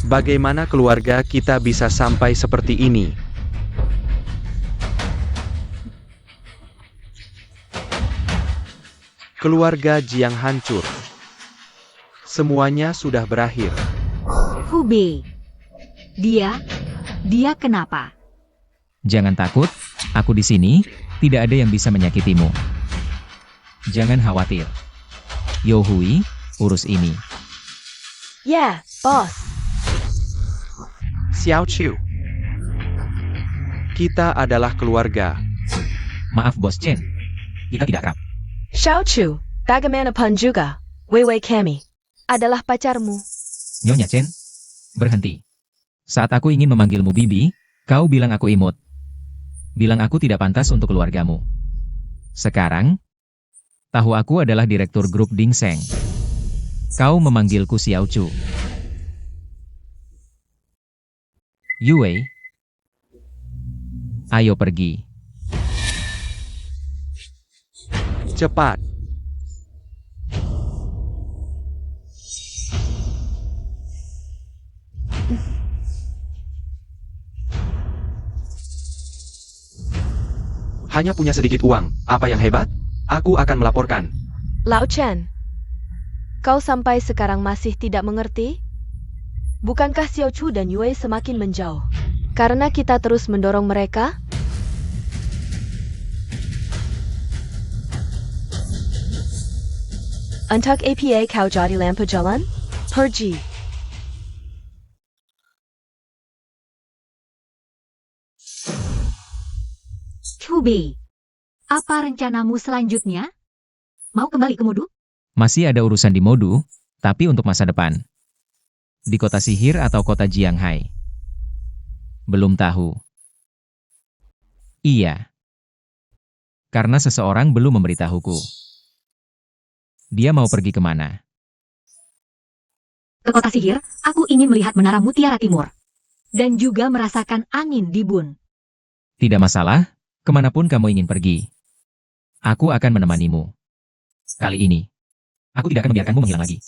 Bagaimana keluarga kita bisa sampai seperti ini? Keluarga Jiang hancur. Semuanya sudah berakhir. Hubei. Dia kenapa? Jangan takut, aku di sini, tidak ada yang bisa menyakitimu. Jangan khawatir. Yo Hui, urus ini. Ya, bos. Xiao Chu. Kita adalah keluarga. Maaf Bos Chen, kita tidak akrab. Xiao Chu, bagaimanapun juga, Wei Wei Kami adalah pacarmu. Nyonya Chen, berhenti. Saat aku ingin memanggilmu Bibi, kau bilang aku imut. Bilang aku tidak pantas untuk keluargamu. Sekarang, tahu aku adalah direktur grup Dingseng. Kau memanggilku Xiao Chu. Yue, ayo pergi. Cepat. Hanya punya sedikit uang. Apa yang hebat? Aku akan melaporkan. Lao Chen, kau sampai sekarang masih tidak mengerti? Bukankah Xiao Chu dan Yue semakin menjauh? Karena kita terus mendorong mereka? Untuk apa kau jadi lampu jalan? Pergi. Hubei, apa rencanamu selanjutnya? Mau kembali ke Modu? Masih ada urusan di Modu, tapi untuk masa depan. Di kota sihir atau kota Jianghai? Belum tahu. Iya. Karena seseorang belum memberitahuku. Dia mau pergi kemana? Ke kota sihir, aku ingin melihat Menara Mutiara Timur. Dan juga merasakan angin di Bun. Tidak masalah, kemanapun kamu ingin pergi. Aku akan menemanimu. Kali ini, aku tidak akan membiarkanmu menghilang lagi.